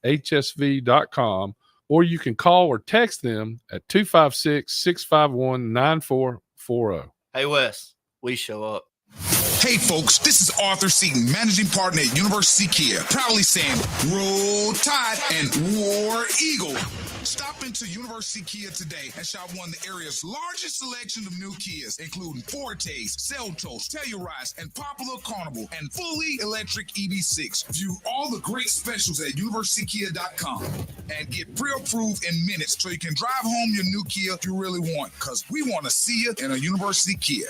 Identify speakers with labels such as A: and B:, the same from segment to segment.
A: hsv.com, or you can call or text them at 256-651-9440.
B: Hey, Wes, we show up.
C: Hey folks, this is Arthur Seaton, managing partner at University Kia, proudly saying roll tide and war eagle. Stop into University Kia today and shop one of the area's largest selection of new Kias, including Fortes, Seltos, Telluride, and Popular Carnival, and fully electric EV6. View all the great specials at universitykia.com and get pre-approved in minutes so you can drive home your new Kia you really want, because we want to see you in a University Kia.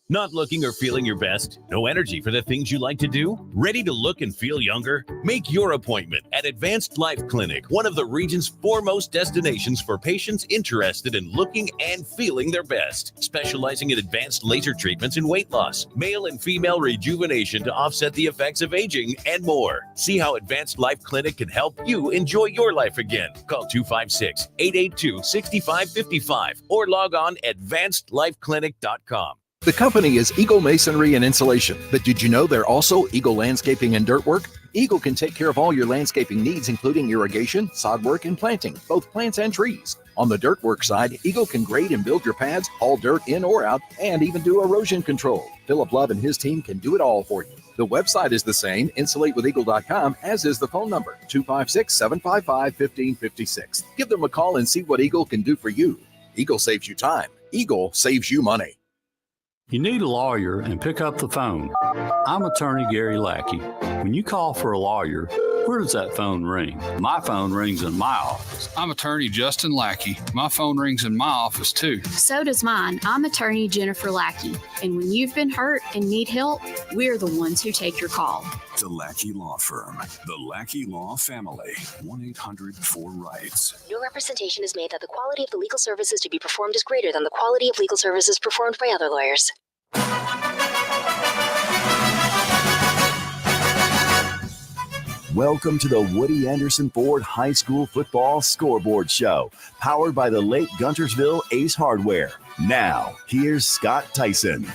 D: Not looking or feeling your best? No energy for the things you like to do? Ready to look and feel younger? Make your appointment at Advanced Life Clinic, one of the region's foremost destinations for patients interested in looking and feeling their best. Specializing in advanced laser treatments and weight loss, male and female rejuvenation to offset the effects of aging, and more. See how Advanced Life Clinic can help you enjoy your life again. Call 256-882-6555 or log on advancedlifeclinic.com.
E: The company is Eagle Masonry and Insulation, but did you know they're also Eagle Landscaping and Dirt Work? Eagle can take care of all your landscaping needs, including irrigation, sod work, and planting, both plants and trees. On the dirt work side, Eagle can grade and build your pads, haul dirt in or out, and even do erosion control. Philip Love and his team can do it all for you. The website is the same, insulatewitheagle.com, as is the phone number, 256-755-1556. Give them a call and see what Eagle can do for you. Eagle saves you time. Eagle saves you money.
F: You need a lawyer and pick up the phone. I'm attorney Gary Lackey. When you call for a lawyer, where does that phone ring? My phone rings in my office.
G: I'm attorney Justin Lackey. My phone rings in my office too.
H: So does mine. I'm attorney Jennifer Lackey. And when you've been hurt and need help, we're the ones who take your call.
I: The Lackey Law Firm. The Lackey Law Family. 1-800-4RIGHTS.
J: No representation is made that the quality of the legal services to be performed is greater than the quality of legal services performed by other lawyers.
K: Welcome to the Woody Anderson Ford High School Football Scoreboard Show, powered by the late Guntersville Ace Hardware. Now, here's Scott Theisen.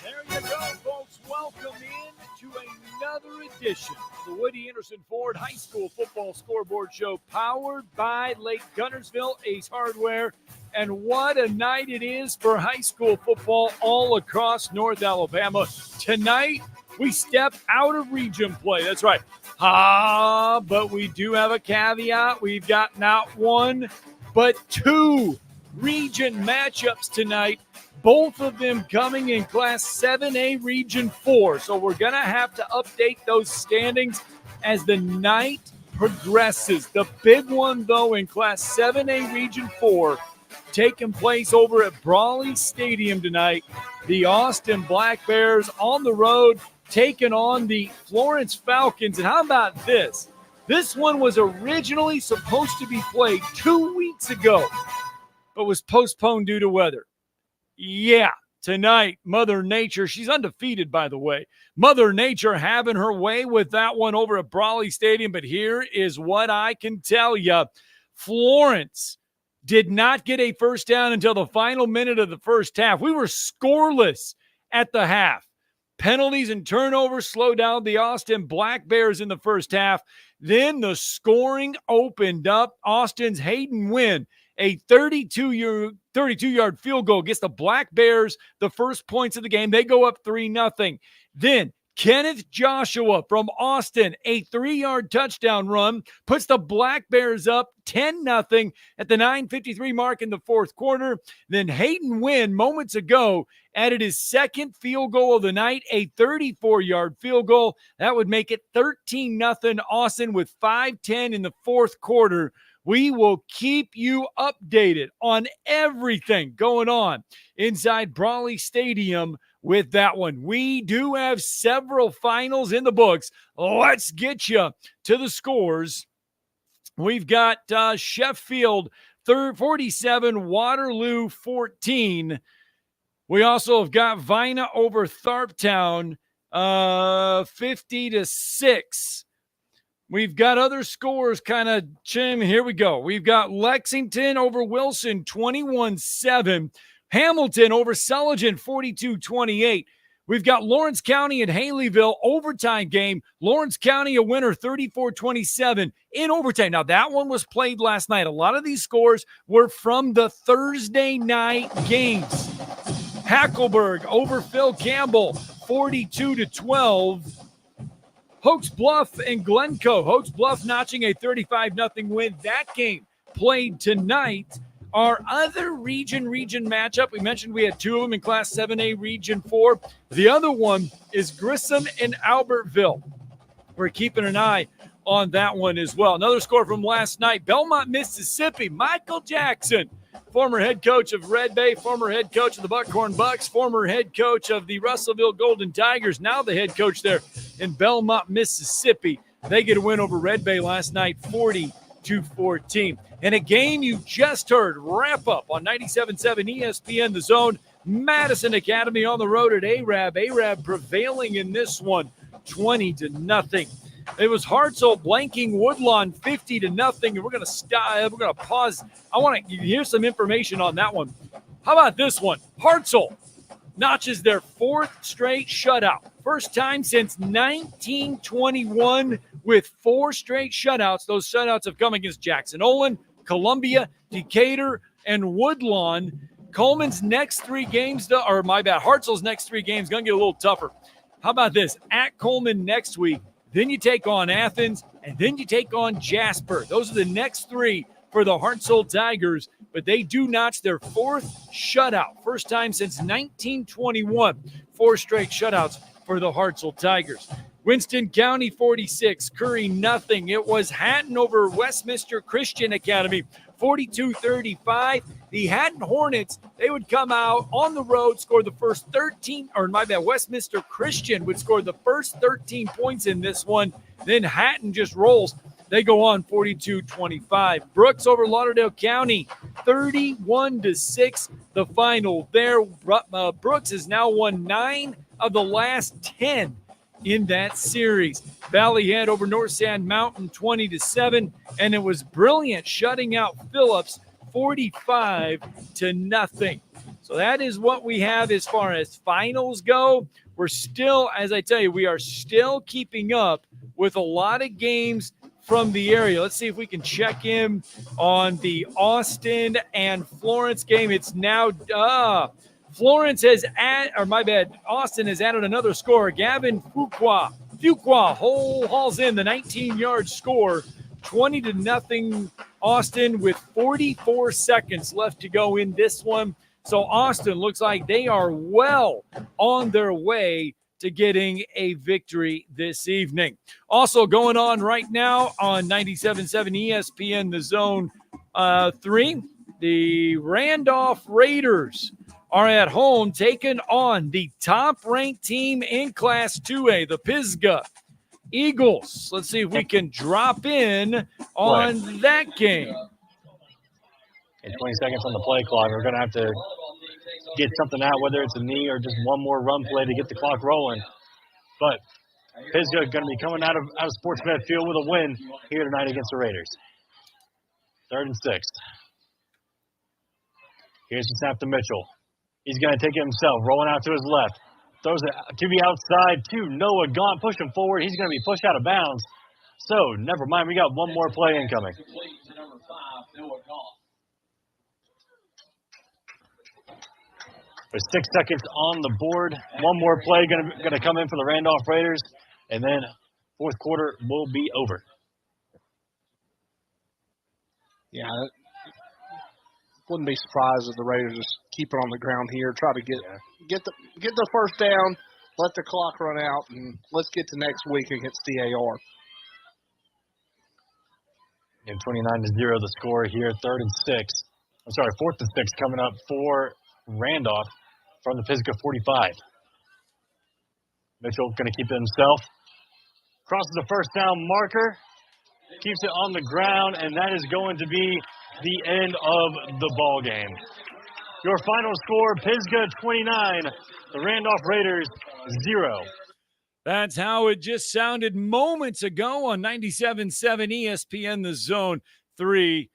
L: There you go, folks. Welcome in to another edition of the Woody Anderson Ford High School Football Scoreboard Show, powered by Lake Guntersville Ace Hardware. And what a night it is for high school football all across North Alabama. Tonight, we step out of region play. That's right. But we do have a caveat. We've got not one, but two region matchups tonight, both of them coming in Class 7A Region 4. So we're going to have to update those standings as the night progresses. The big one, though, in Class 7A Region 4, taking place over at Brawley Stadium tonight. The Austin Black Bears on the road taking on the Florence Falcons. And how about this? This one was originally supposed to be played 2 weeks ago, but was postponed due to weather. Yeah, tonight, Mother Nature, she's undefeated, by the way. Mother Nature having her way with that one over at Brawley Stadium. But here is what I can tell you. Florence did not get a first down until the final minute of the first half. We were scoreless at the half. Penalties and turnovers slowed down the Austin Black Bears in the first half. Then the scoring opened up. Austin's Hayden Wynn, a 32-yard field goal, gets the Black Bears the first points of the game. They go up 3-0. Then Kenneth Joshua from Austin, a 3-yard touchdown run, puts the Black Bears up 10-0 at the 9:53 mark in the fourth quarter. Then Hayden Wynn, moments ago, added his second field goal of the night, a 34-yard field goal. That would make it 13-0 Austin with 5:10 in the fourth quarter. We will keep you updated on everything going on inside Brawley Stadium with that one. We do have several finals in the books. Let's get you to the scores. We've got Sheffield 47, Waterloo 14. We also have got Vina over Tharptown 50-6. We've got other scores kind of, here we go. We've got Lexington over Wilson 21-7. Hamilton over Sullivan 42-28. We've got Lawrence County and Haleyville overtime game. Lawrence County a winner 34-27 in overtime. Now, that one was played last night. A lot of these scores were from the Thursday night games. Hackleburg over Phil Campbell 42-12. Hoax Bluff and Glencoe. Hoax Bluff notching a 35-0 win. That game played tonight. Our other region matchup, we mentioned we had two of them in Class 7A Region 4. The other one is Grissom and Albertville. We're keeping an eye on that one as well. Another score from last night, Belmont, Mississippi. Michael Jackson, former head coach of Red Bay, former head coach of the Buckhorn Bucks, former head coach of the Russellville Golden Tigers, now the head coach there in Belmont, Mississippi. They get a win over Red Bay last night, 40-14. And a game you just heard wrap up on 97.7 ESPN The Zone. Madison Academy on the road at Arab. Arab prevailing in this one, 20-0. It was Hartzell blanking Woodlawn 50-0. And we're going to stop. We're going to pause. I want to hear some information on that one. How about this one? Hartzell notches their fourth straight shutout. First time since 1921 with four straight shutouts. Those shutouts have come against Jackson-Olin, Columbia, Decatur, and Woodlawn. Coleman's next three games, Hartzell's next three games going to get a little tougher. How about this? At Coleman next week, then you take on Athens, and then you take on Jasper. Those are the next three for the Hartzell Tigers, but they do notch their fourth shutout. First time since 1921, four straight shutouts for the Hartzell Tigers. Winston County 46, Curry nothing. It was Hatton over Westminster Christian Academy, 42-35. The Hatton Hornets, they would come out on the road, score the first 13, Westminster Christian would score the first 13 points in this one. Then Hatton just rolls. They go on 42-25. Brooks over Lauderdale County, 31-6, the final there. Brooks has now won 9 of the last 10 in that series. Valley Head over North Sand Mountain, 20-7, and it was Brilliant shutting out Phillips 45-0. So that is what we have as far as finals go. We're still, as I tell you, we are still keeping up with a lot of games from the area. Let's see if we can check in on the Austin and Florence game. It's now Austin has added another score. Gavin Fuqua hauls in the 19-yard score, 20-0 Austin with 44 seconds left to go in this one. So Austin looks like they are well on their way to getting a victory this evening. Also going on right now on 97.7 ESPN The Zone 3, the Randolph Raiders are at home taking on the top-ranked team in Class 2A, the Pisgah Eagles. Let's see if we can drop in on that game.
M: And 20 seconds on the play clock. We're going to have to get something out, whether it's a knee or just one more run play to get the clock rolling. But Pisgah going to be coming out of Sports Med Field with a win here tonight against the Raiders. 3rd and 6. Here's the snap to Mitchell. He's going to take it himself, rolling out to his left. Throws it to the outside to Noah Gaunt. Push him forward. He's going to be pushed out of bounds. So, never mind. We got one more play incoming. There's 6 seconds on the board. One more play going to come in for the Randolph Raiders. And then fourth quarter will be over.
N: Yeah, wouldn't be surprised if the Raiders just keep it on the ground here, try to get the first down, let the clock run out, and let's get to next week against DAR.
M: And 29-0 the score here, 4th and 6 coming up for Randolph from the Pisgah 45. Mitchell going to keep it himself. Crosses the first down marker, keeps it on the ground, and that is going to be the end of the ball game. Your final score, Pisgah 29, the Randolph Raiders 0.
L: That's how it just sounded moments ago on 97.7 ESPN The Zone 3.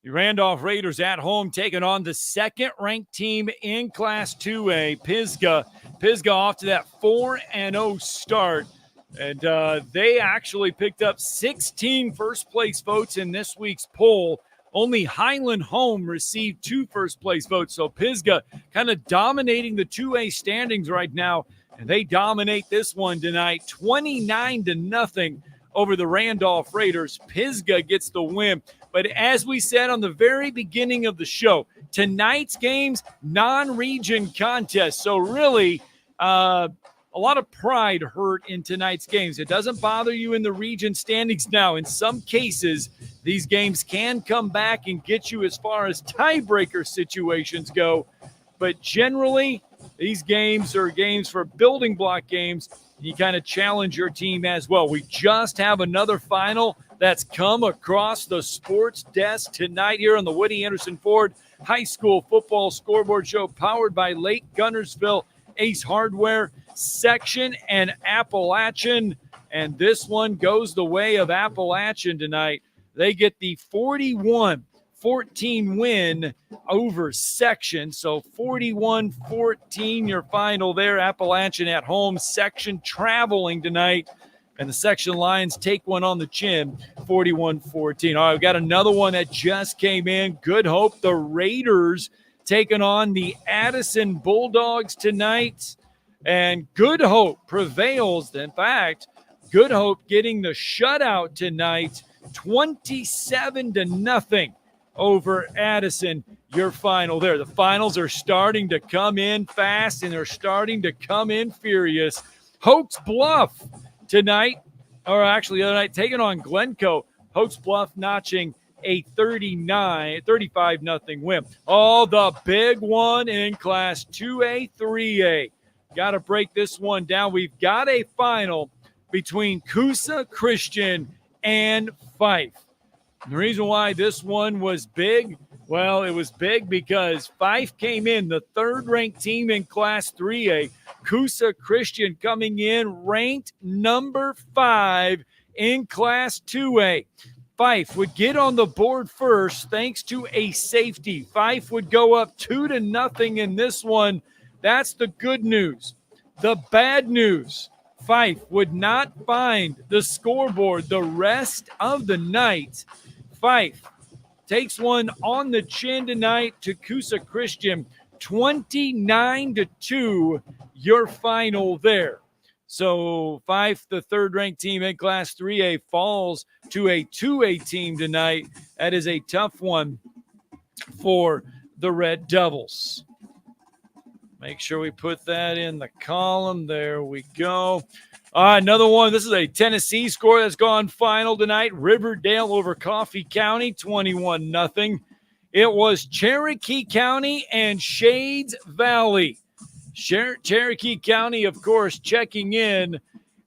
L: The Randolph Raiders at home taking on the second-ranked team in Class 2A, Pisgah. Pisgah off to that 4-0 start. And they actually picked up 16 first-place votes in this week's poll. Only Highland Home received 2 first-place votes. So Pisgah kind of dominating the 2A standings right now. And they dominate this one tonight, 29-0 over the Randolph Raiders. Pisgah gets the win. But as we said on the very beginning of the show, tonight's game's non-region contest. So really, a lot of pride hurt in tonight's games. It doesn't bother you in the region standings now. In some cases, these games can come back and get you as far as tiebreaker situations go. But generally, these games are games for building block games. You kind of challenge your team as well. We just have another final that's come across the sports desk tonight here on the Woody Anderson Ford High School Football Scoreboard Show, powered by Lake Guntersville Ace Hardware, Section and Appalachian. And this one goes the way of Appalachian tonight. They get the 41-14 win over Section. So 41-14 your final there. Appalachian at home, Section traveling tonight. And the Section Lions take one on the chin, 41-14. All right, we've got another one that just came in. Good Hope, the Raiders taking on the Addison Bulldogs tonight. And Good Hope prevails. In fact, Good Hope getting the shutout tonight, 27-0 over Addison. Your final there. The finals are starting to come in fast, and they're starting to come in furious. Hoax Bluff tonight, or actually the other night, taking on Glencoe. Hoax Bluff notching a 35-0 win. Oh, the big one in Class 2A, 3A. Got to break this one down. We've got a final between Coosa Christian and Fife. The reason why this one was big, well, it was big because Fife came in, the third-ranked team in Class 3A. Coosa Christian coming in ranked number 5 in Class 2A. Fife would get on the board first thanks to a safety. Fife would go up 2-0 in this one. That's the good news. The bad news, Fife would not find the scoreboard the rest of the night. Fife takes one on the chin tonight to Coosa Christian, 29-2, your final there. So Fife, the third-ranked team in Class 3A, falls to a 2A team tonight. That is a tough one for the Red Devils. Make sure we put that in the column. There we go. Another one. This is a Tennessee score that's gone final tonight. Riverdale over Coffee County, 21-0. It was Cherokee County and Shades Valley. Cherokee County, of course, checking in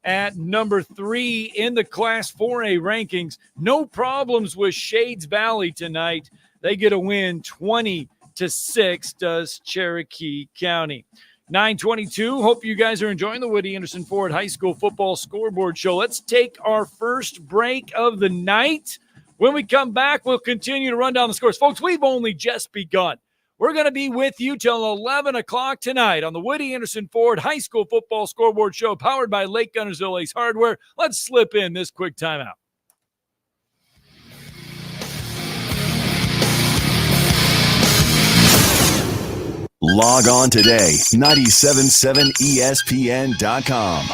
L: at number 3 in the Class 4A rankings. No problems with Shades Valley tonight. They get a win 20-6 does Cherokee County. 9:22. Hope you guys are enjoying the Woody Anderson Ford High School Football Scoreboard Show. Let's take our first break of the night. When we come back, we'll continue to run down the scores. Folks, we've only just begun. We're going to be with you till 11 o'clock tonight on the Woody Anderson Ford High School Football Scoreboard Show, powered by Lake Guntersville Ace Hardware. Let's slip in this quick timeout.
K: Log on today, 977ESPN.com.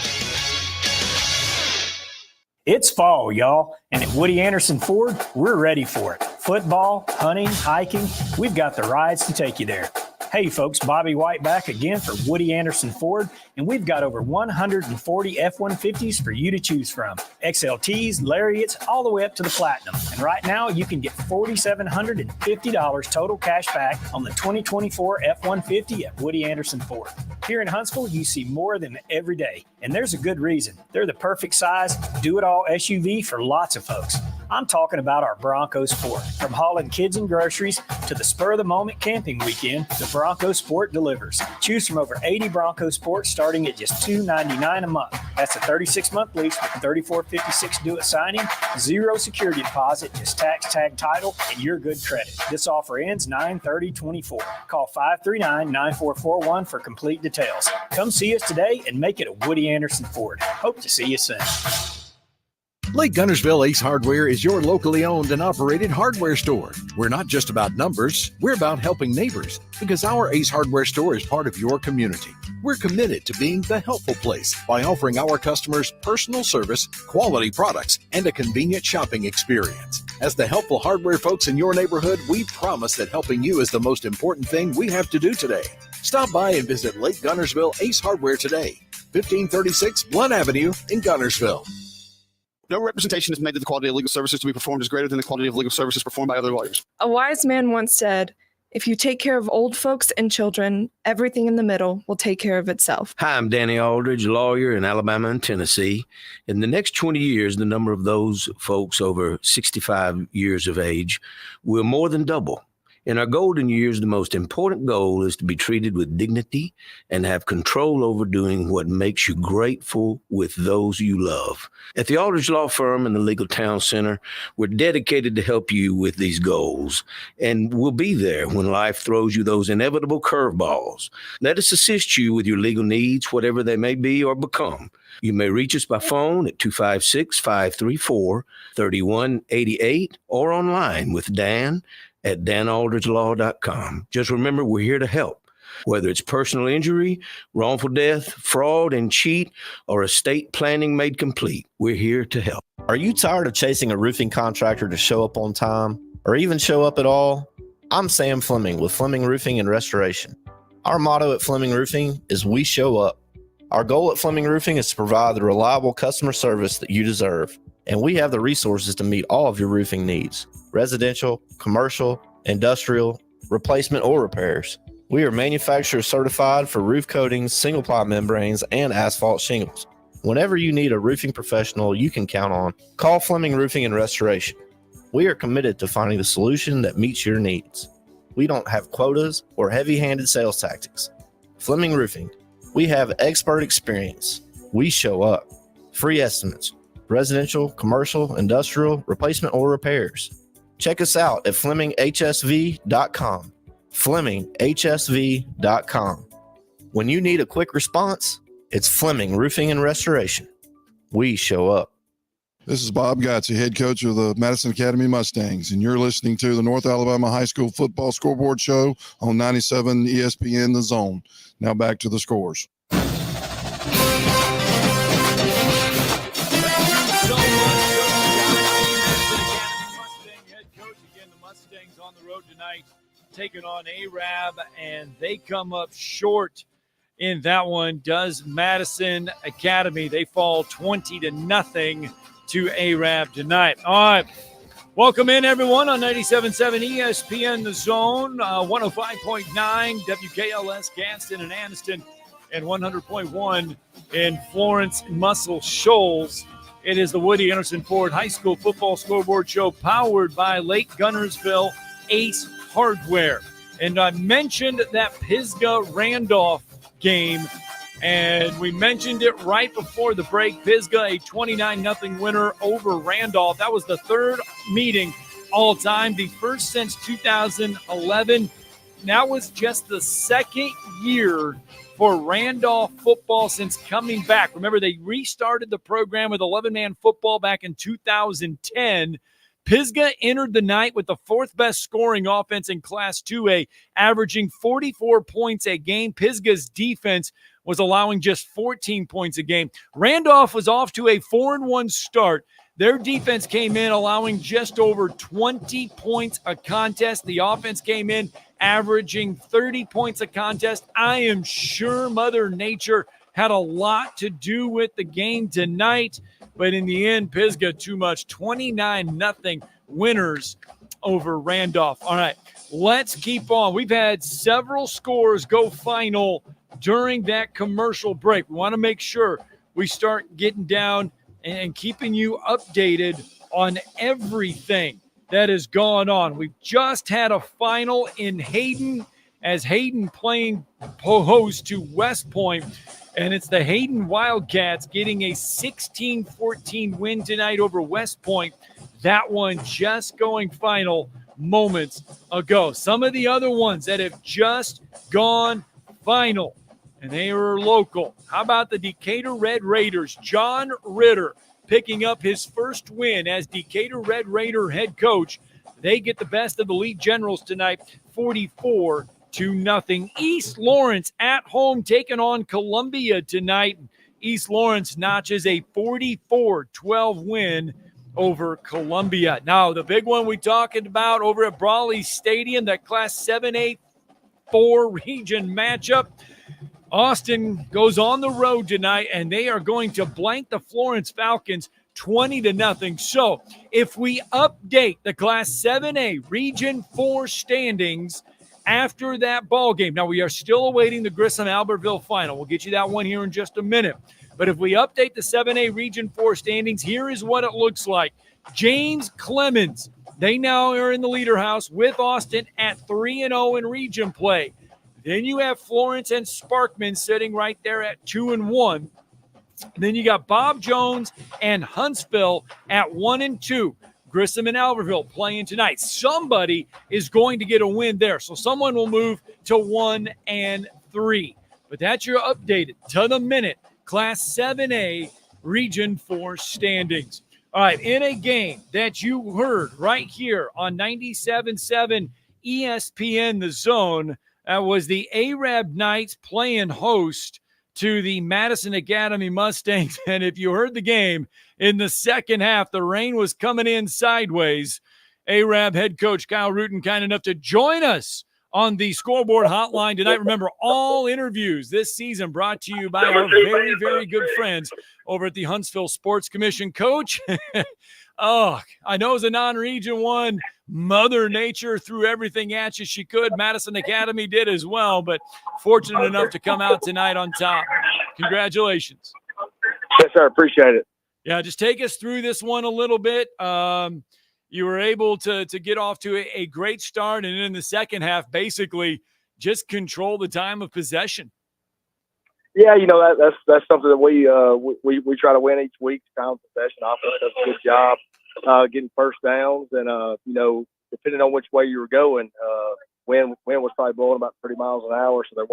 O: It's fall, y'all, and at Woody Anderson Ford, we're ready for it. Football, hunting, hiking, we've got the rides to take you there. Hey folks, Bobby White back again for Woody Anderson Ford, and we've got over 140 F-150s for you to choose from. XLTs, Lariats, all the way up to the Platinum. And right now, you can get $4,750 total cash back on the 2024 F-150 at Woody Anderson Ford. Here in Huntsville, you see more than every day, and there's a good reason. They're the perfect size, do-it-all SUV for lots of folks. I'm talking about our Bronco Sport. From hauling kids and groceries to the spur-of-the-moment camping weekend, the Bronco Sport delivers. Choose from over 80 Bronco Sports starting at just $299 a month. That's a 36-month lease with $34.56 due at signing, 0 security deposit, just tax tag title, and your good credit. This offer ends 9/30/24. Call 539-9441 for complete details. Come see us today and make it a Woody Anderson Ford. Hope to see you soon.
E: Lake Guntersville Ace Hardware is your locally owned and operated hardware store. We're not just about numbers, we're about helping neighbors, because our Ace Hardware store is part of your community. We're committed to being the helpful place by offering our customers personal service, quality products, and a convenient shopping experience. As the helpful hardware folks in your neighborhood, we promise that helping you is the most important thing we have to do today. Stop by and visit Lake Guntersville Ace Hardware today, 1536 Blunt Avenue in Guntersville.
P: No representation is made that the quality of legal services to be performed is greater than the quality of legal services performed by other lawyers.
Q: A wise man once said, if you take care of old folks and children, everything in the middle will take care of itself.
R: Hi, I'm Danny Aldridge, lawyer in Alabama and Tennessee. In the next 20 years, the number of those folks over 65 years of age will more than double. In our golden years, the most important goal is to be treated with dignity and have control over doing what makes you grateful with those you love. At the Aldridge Law Firm and the Legal Town Center, we're dedicated to help you with these goals, and we'll be there when life throws you those inevitable curveballs. Let us assist you with your legal needs, whatever they may be or become. You may reach us by phone at 256-534-3188 or online with Dan at danaldridgelaw.com. Just remember, we're here to help. Whether it's personal injury, wrongful death, fraud and cheat, or estate planning made complete, we're here to help.
S: Are you tired of chasing a roofing contractor to show up on time or even show up at all? I'm Sam Fleming with Fleming Roofing and Restoration. Our motto at Fleming Roofing is we show up. Our goal at Fleming Roofing is to provide the reliable customer service that you deserve, and we have the resources to meet all of your roofing needs. Residential, commercial, industrial, replacement, or repairs. We are manufacturer certified for roof coatings, single ply membranes, and asphalt shingles. Whenever you need a roofing professional you can count on, call Fleming Roofing and Restoration. We are committed to finding the solution that meets your needs. We don't have quotas or heavy-handed sales tactics. Fleming Roofing, we have expert experience. We show up. Free estimates. Residential, commercial, industrial, replacement, or repairs. Check us out at FlemingHSV.com. FlemingHSV.com. When you need a quick response, it's Fleming Roofing and Restoration. We show up.
T: This is Bob Gotze, head coach of the Madison Academy Mustangs, and you're listening to the North Alabama High School Football Scoreboard Show on 97 ESPN The Zone. Now back to the scores.
L: On the road tonight, taking on Arab, and they come up short in that one. Does Madison Academy. They fall 20-0 to Arab tonight. All right, welcome in everyone on 97.7 ESPN The Zone, 105.9 WKLS Gadsden and Anniston, and 100.1 in Florence, Muscle Shoals. It is the Woody Anderson Ford High School Football Scoreboard Show, powered by Lake Guntersville Ace Hardware. And I mentioned that Pisgah-Randolph game, and we mentioned it right before the break. Pisgah, a 29-0 winner over Randolph. That was the third meeting all time, the first since 2011. That was just the second year for Randolph football since coming back. Remember, they restarted the program with 11-man football back in 2010. Pisgah entered the night with the fourth best scoring offense in Class 2A, averaging 44 points a game. Pisgah's defense was allowing just 14 points a game. Randolph was off to a 4-1 start. Their defense came in allowing just over 20 points a contest. The offense came in averaging 30 points a contest. I am sure Mother Nature had a lot to do with the game tonight, but in the end, Pisgah too much. 29-0 winners over Randolph. All right, let's keep on. We've had several scores go final during that commercial break. We want to make sure we start getting down and keeping you updated on everything that has gone on. We've just had a final in Hayden, as Hayden playing host to West Point, and it's the Hayden Wildcats getting a 16-14 win tonight over West Point. That one just going final moments ago. Some of the other ones that have just gone final, and they were local. How about the Decatur Red Raiders? John Ritter picking up his first win as Decatur Red Raider head coach. They get the best of the League Generals tonight, 44-0. East Lawrence at home taking on Columbia tonight. East Lawrence notches a 44-12 win over Columbia. Now, the big one we talking about over at Brawley Stadium, that Class 7A 4 region matchup. Austin goes on the road tonight, and they are going to blank the Florence Falcons 20-0. So if we update the Class 7A Region 4 standings after that ball game, now we are still awaiting the Grissom-Albertville final. We'll get you that one here in just a minute. But if we update the 7A Region 4 standings, here is what it looks like. James Clemens, they now are in the leader house with Austin at 3-0 in region play. Then you have Florence and Sparkman sitting right there at 2-1. Then you got Bob Jones and Huntsville at 1-2. Grissom and Albertville playing tonight. Somebody is going to get a win there. So someone will move to 1-3. But that's your updated to the minute Class 7A Region 4 standings. All right, in a game that you heard right here on 97.7 ESPN The Zone, that was the Arab Knights playing host to the Madison Academy Mustangs. And if you heard the game in the second half, the rain was coming in sideways. Arab head coach Kyle Rutten kind enough to join us on the scoreboard hotline tonight. Remember, all interviews this season brought to you by our very, very good friends over at the Huntsville Sports Commission. Coach, I know it's a non-region one. Mother Nature threw everything at you she could. Madison Academy did as well, but fortunate enough to come out tonight on top. Congratulations.
U: Yes, sir. Appreciate it.
L: Yeah, just take us through this one a little bit. You were able to get off to a great start, and in the second half, basically just control the time of possession.
U: Yeah, that's something that we try to win each week. Time of possession, offense does a good job getting first downs, and depending on which way you were going, wind was probably blowing about 30 miles an hour, so there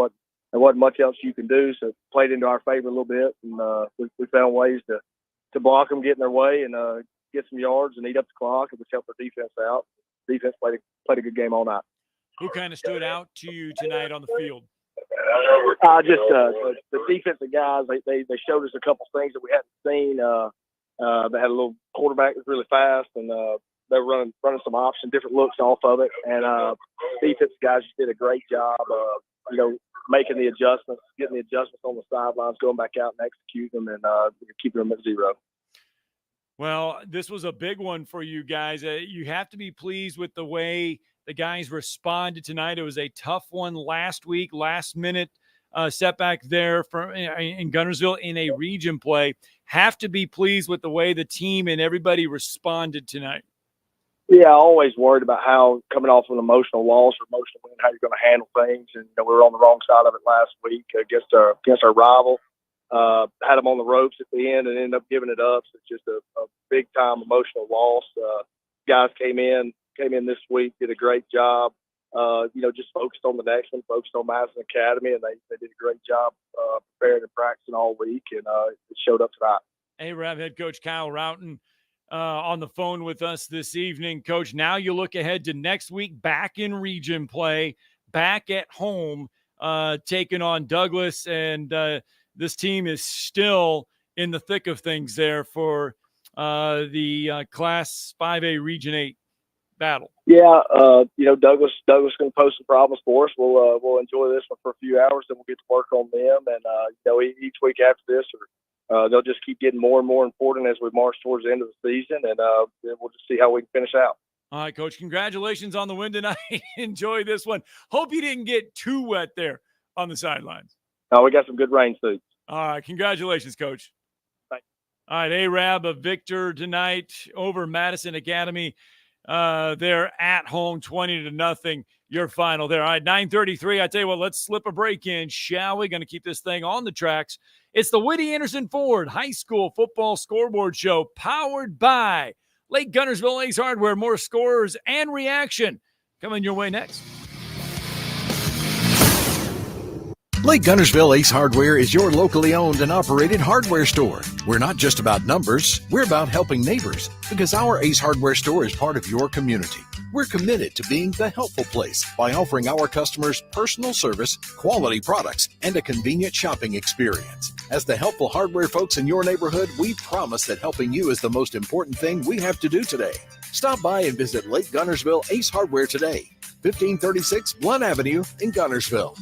U: wasn't much else you can do. So it played into our favor a little bit, and we found ways to block them, get in their way, and get some yards and eat up the clock, which helped our defense out. Defense played a good game all night.
L: Who kind of stood out to you tonight on the field?
U: The defensive guys. They showed us a couple things that we hadn't seen. They had a little quarterback that's really fast, and they were running some option, different looks off of it. And defensive guys just did a great job, making the adjustments, getting the adjustments on the sidelines, going back out and executing them, and keeping them at 0.
L: Well, this was a big one for you guys. You have to be pleased with the way the guys responded tonight. It was a tough one last week, last-minute setback there in Guntersville in a region play. Have to be pleased with the way the team and everybody responded tonight.
U: Yeah, I always worried about how coming off an emotional loss or emotional win, how you're going to handle things. And we were on the wrong side of it last week against our rival. Had them on the ropes at the end and ended up giving it up. So it's just a big-time emotional loss. Guys came in this week, did a great job. Just focused on the next one, focused on Madison Academy, and they did a great job preparing and practicing all week, and it showed up tonight.
L: Arab head coach Kyle Rutten on the phone with us this evening. Coach, now you look ahead to next week, back in region play, back at home, taking on Douglas, and this team is still in the thick of things there for the Class 5A Region 8 battle.
U: Yeah, Douglas going to pose some problems for us. We'll enjoy this one for a few hours, then we'll get to work on them. And each week after this, they'll just keep getting more and more important as we march towards the end of the season, and then we'll just see how we can finish out.
L: All right, Coach. Congratulations on the win tonight. Enjoy this one. Hope you didn't get too wet there on the sidelines.
U: No, we got some good rain suits.
L: All right, congratulations, Coach.
U: Thanks.
L: All right, Arab, a victor tonight over Madison Academy. They're at home, 20-0. Your final there. All right, 9:33. I tell you what, let's slip a break in, shall we? Going to keep this thing on the tracks. It's the Woody Anderson Ford High School Football Scoreboard Show, powered by Lake Guntersville Ace Hardware. More scores and reaction coming your way next.
E: Lake Guntersville Ace Hardware is your locally owned and operated hardware store. We're not just about numbers, we're about helping neighbors, because our Ace Hardware store is part of your community. We're committed to being the helpful place by offering our customers personal service, quality products, and a convenient shopping experience. As the helpful hardware folks in your neighborhood, we promise that helping you is the most important thing we have to do today. Stop by and visit Lake Guntersville Ace Hardware today, 1536 Blunt Avenue in Guntersville.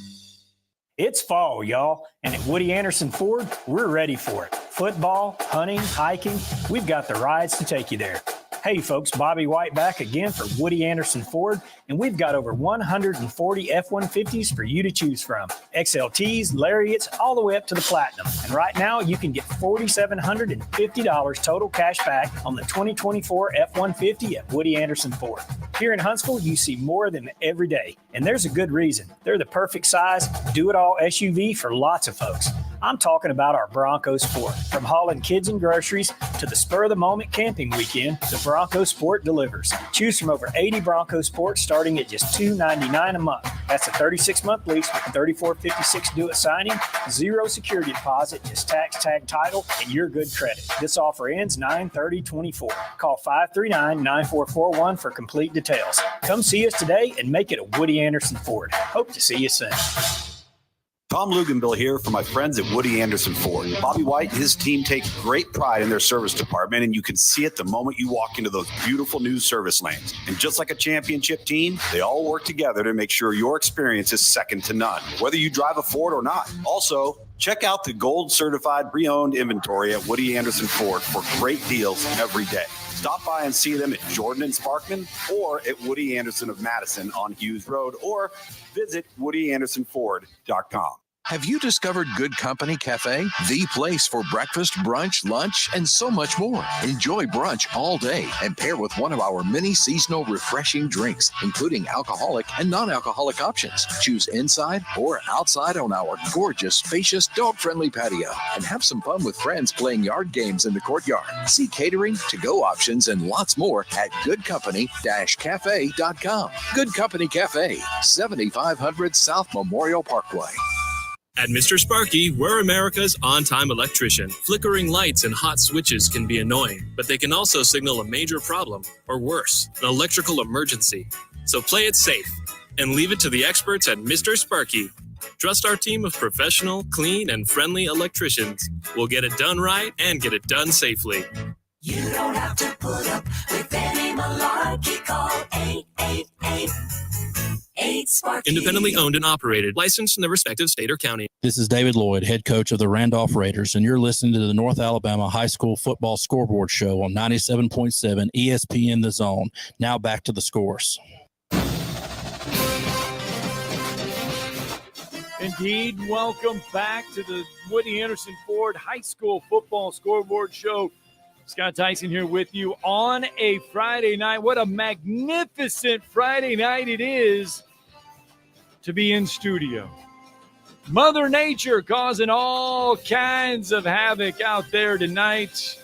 O: It's fall, y'all, and at Woody Anderson Ford, we're ready for it. Football, hunting, hiking, we've got the rides to take you there. Hey folks, Bobby White back again for Woody Anderson Ford, and we've got over 140 F-150s for you to choose from. XLTs, Lariats, all the way up to the Platinum. And right now, you can get $4,750 total cash back on the 2024 F-150 at Woody Anderson Ford. Here in Huntsville, you see more than every day, and there's a good reason. They're the perfect size, do-it-all SUV for lots of folks. I'm talking about our Bronco Sport. From hauling kids and groceries to the spur-of-the-moment camping weekend, the Bronco Sport delivers. Choose from over 80 Bronco Sports starting at just $299 a month. That's a 36-month lease with $34.56 due at signing, zero security deposit, just tax tag title, and your good credit. This offer ends 9/30/24. Call 539-9441 for complete details. Come see us today and make it a Woody Anderson Ford. Hope to see you soon.
A: Tom Luganville here for my friends at Woody Anderson Ford. Bobby White and his team take great pride in their service department, and you can see it the moment you walk into those beautiful new service lanes. And just like a championship team, they all work together to make sure your experience is second to none, whether you drive a Ford or not. Also, check out the gold certified pre-owned inventory at Woody Anderson Ford for great deals every day. Stop by and see them at Jordan and Sparkman or at Woody Anderson of Madison on Hughes Road, or visit WoodyAndersonFord.com.
E: Have you discovered Good Company Cafe? The place for breakfast, brunch, lunch, and so much more. Enjoy brunch all day and pair with one of our many seasonal refreshing drinks, including alcoholic and non-alcoholic options. Choose inside or outside on our gorgeous, spacious, dog-friendly patio and have some fun with friends playing yard games in the courtyard. See catering, to-go options, and lots more at goodcompany-cafe.com. Good Company Cafe, 7500 South Memorial Parkway.
V: At Mr. Sparky, we're America's on-time electrician. Flickering lights and hot switches can be annoying, but they can also signal a major problem, or worse, an electrical emergency. So play it safe and leave it to the experts at Mr. Sparky. Trust our team of professional, clean, and friendly electricians. We'll get it done right and get it done safely.
W: You don't have to put up with any malarkey. Call 888-8-Sparky.
V: Independently owned and operated, licensed in the respective state or county.
X: This is David Lloyd, head coach of the Randolph Raiders, and you're listening to the North Alabama High School Football Scoreboard Show on 97.7 ESPN The Zone. Now back to the scores.
L: Indeed, welcome back to the Woody Anderson Ford High School Football Scoreboard Show. Scott Theisen here with you on a Friday night. What a magnificent Friday night it is to be in studio. Mother Nature causing all kinds of havoc out there tonight.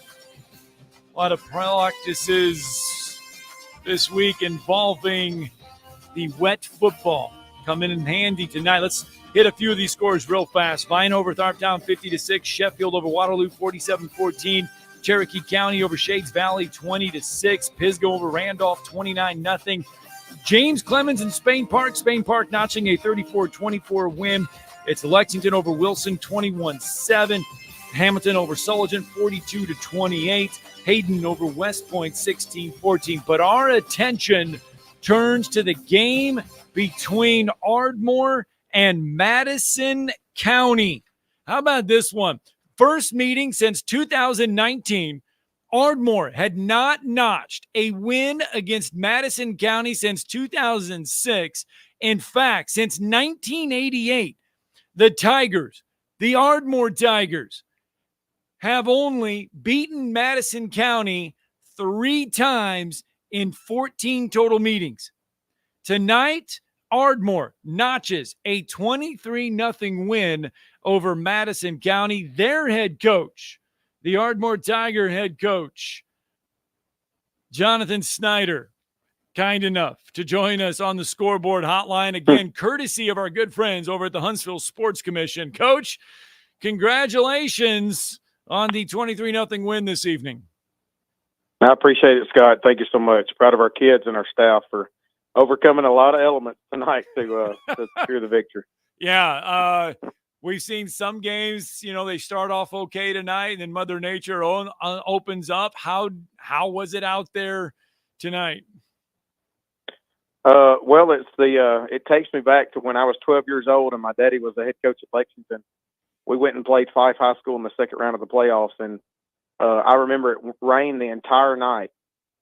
L: A lot of practices this week involving the wet football coming in handy tonight. Let's hit a few of these scores real fast. Vine over Tharptown 50-6. Sheffield over Waterloo 47-14. Cherokee County over Shades Valley 20-6. Pisgah over Randolph 29-0. James Clemens and Spain Park notching a 34-24 win. It's Lexington over Wilson 21-7. Hamilton over Sullivan 42-28. Hayden over West Point 16-14. But our attention turns to the game between Ardmore and Madison County. How about this one? First meeting since 2019, Ardmore had not notched a win against Madison County since 2006. In fact, since 1988, the Ardmore Tigers, have only beaten Madison County 3 times in 14 total meetings. Tonight, Ardmore notches a 23-0 win over Madison County. Their head coach, the Ardmore Tiger head coach, Jonathan Snyder, kind enough to join us on the scoreboard hotline again, courtesy of our good friends over at the Huntsville Sports Commission. Coach, congratulations on the 23-0 win this evening.
B: I appreciate it, Scott. Thank you so much. Proud of our kids and our staff for overcoming a lot of elements tonight to secure the victory.
L: Yeah, we've seen some games, they start off okay tonight, and then Mother Nature opens up. How was it out there tonight?
B: Well, it takes me back to when I was 12 years old and my daddy was the head coach at Lexington. We went and played Fife High School in the second round of the playoffs, and I remember it rained the entire night,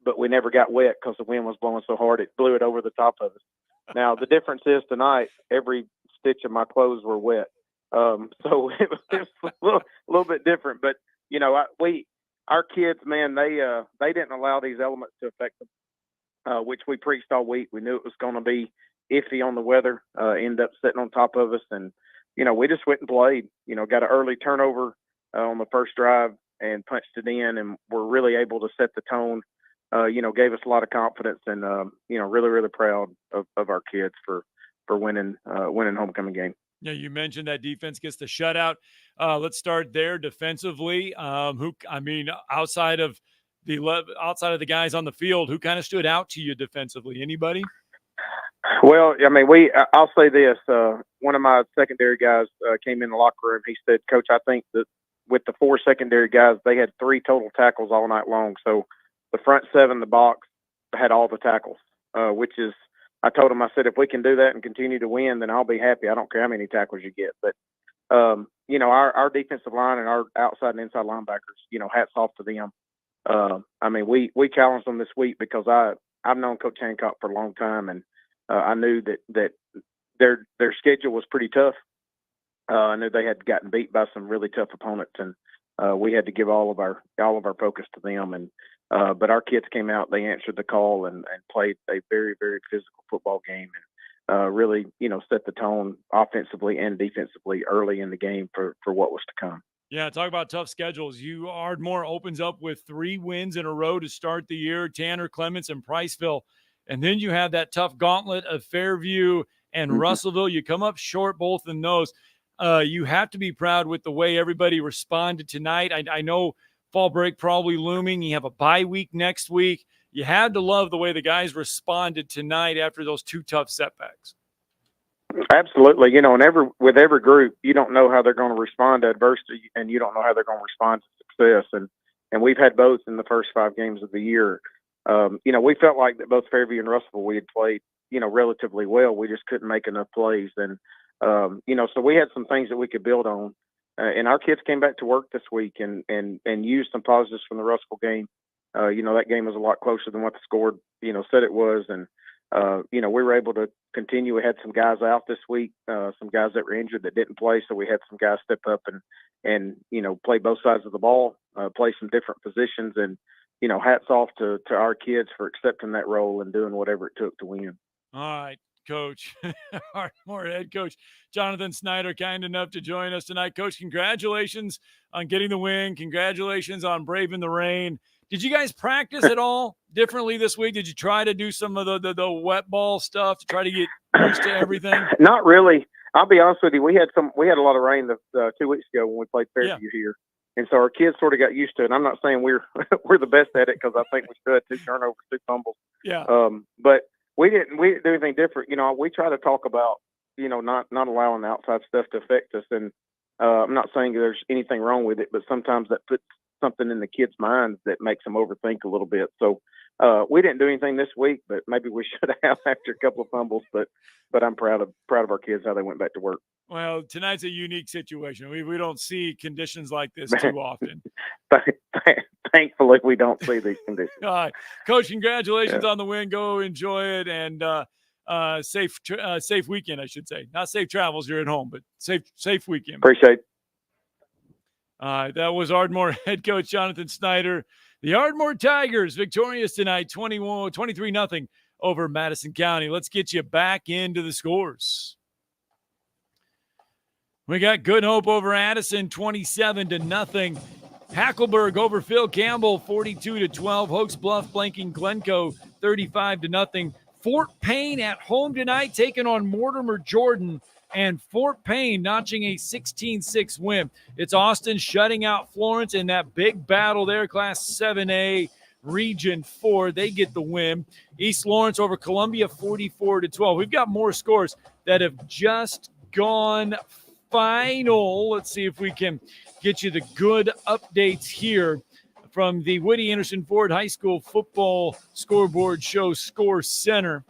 B: but we never got wet because the wind was blowing so hard it blew it over the top of us. Now, the difference is tonight, every stitch of my clothes were wet. So it was a little bit different. But, our kids, man, they didn't allow these elements to affect them, which we preached all week. We knew it was going to be iffy on the weather, end up sitting on top of us. And, we just went and played, got an early turnover on the first drive and punched it in, and were really able to set the tone. Gave us a lot of confidence, and really, really proud of our kids for winning homecoming game.
L: Yeah, you mentioned that defense gets the shutout. Let's start there defensively. Outside of the guys on the field, who kind of stood out to you defensively? Anybody?
B: Well, I'll say this. One of my secondary guys came in the locker room. He said, "Coach, I think that with the 4 secondary guys, they had 3 total tackles all night long. So the front 7, the box, had all the tackles, which is, I told him, I said, if we can do that and continue to win, then I'll be happy. I don't care how many tackles you get. But, our defensive line and our outside and inside linebackers, hats off to them. We challenged them this week because I've known Coach Hancock for a long time, and I knew that their schedule was pretty tough. I knew they had gotten beat by some really tough opponents, and we had to give all of our focus to them. And but our kids came out, they answered the call, and played a very, very physical football game, and really, set the tone offensively and defensively early in the game for what was to come.
L: Yeah, talk about tough schedules. Ardmore opens up with 3 wins in a row to start the year: Tanner, Clements, and Priceville. And then you have that tough gauntlet of Fairview and Russellville. You come up short both in those. You have to be proud with the way everybody responded tonight. I know fall break probably looming. You have a bye week next week. You had to love the way the guys responded tonight after those 2 tough setbacks.
B: Absolutely. And with every group, you don't know how they're going to respond to adversity, and you don't know how they're going to respond to success. And we've had both in the first 5 games of the year. We felt like that both Fairview and Russellville, we had played, relatively well. We just couldn't make enough plays. And, so we had some things that we could build on. And our kids came back to work this week and used some positives from the Russellville game. That game was a lot closer than what the score, said it was. And, we were able to continue. We had some guys out this week, some guys that were injured that didn't play. So we had some guys step up and play both sides of the ball, play some different positions. And, hats off to our kids for accepting that role and doing whatever it took to win.
L: All right, Coach. Ardmore head coach Jonathan Snyder, kind enough to join us tonight. Coach, congratulations on getting the win. Congratulations on braving the rain. Did you guys practice at all differently this week? Did you try to do some of the wet ball stuff to try to get used to everything?
B: Not really. I'll be honest with you. We had a lot of rain 2 weeks ago when we played Fairview here. And so our kids sort of got used to it. And I'm not saying we're the best at it, because I think we still had 2 turnovers, 2 fumbles.
L: Yeah.
B: But we didn't do anything different. We try to talk about, not allowing the outside stuff to affect us. And I'm not saying there's anything wrong with it, but sometimes that puts something in the kids' minds that makes them overthink a little bit. So we didn't do anything this week, but maybe we should have after a couple of fumbles. But I'm proud of our kids, how they went back to work.
L: Well, tonight's a unique situation. We don't see conditions like this too often.
B: Thankfully, we don't see these conditions.
L: All right. Coach, congratulations on the win. Go enjoy it, and safe weekend, I should say. Not safe travels, you're at home, but safe weekend.
B: Appreciate it.
L: That was Ardmore head coach Jonathan Snyder. The Ardmore Tigers victorious tonight, 23-0 over Madison County. Let's get you back into the scores. We got Good Hope over Addison, 27-0. Hackleburg over Phil Campbell, 42-12. Hoax Bluff blanking Glencoe, 35-0. Fort Payne at home tonight, taking on Mortimer Jordan, and Fort Payne notching a 16-6 win. It's Austin shutting out Florence in that big battle there, Class 7A, Region 4. They get the win. East Lawrence over Columbia, 44-12. We've got more scores that have just gone final. Let's see if we can get you the good updates here from the Woody Anderson Ford High School Football Scoreboard Show Score Center.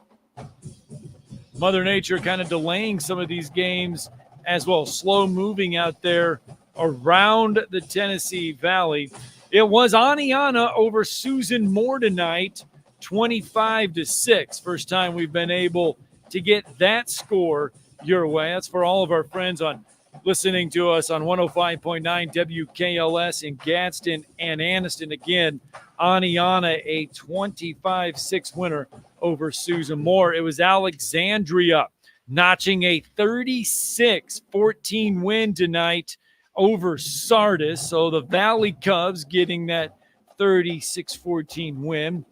L: Mother Nature kind of delaying some of these games as well, slow moving out there around the Tennessee Valley. It was Aniana over Susan Moore tonight, 25-6. First time we've been able to get that score your way. That's for all of our friends on listening to us on 105.9 WKLS in Gadsden and Anniston. Again, Aniana, a 25-6 winner over Susan Moore. It was Alexandria notching a 36-14 win tonight over Sardis. So the Valley Cubs getting that 36-14 win.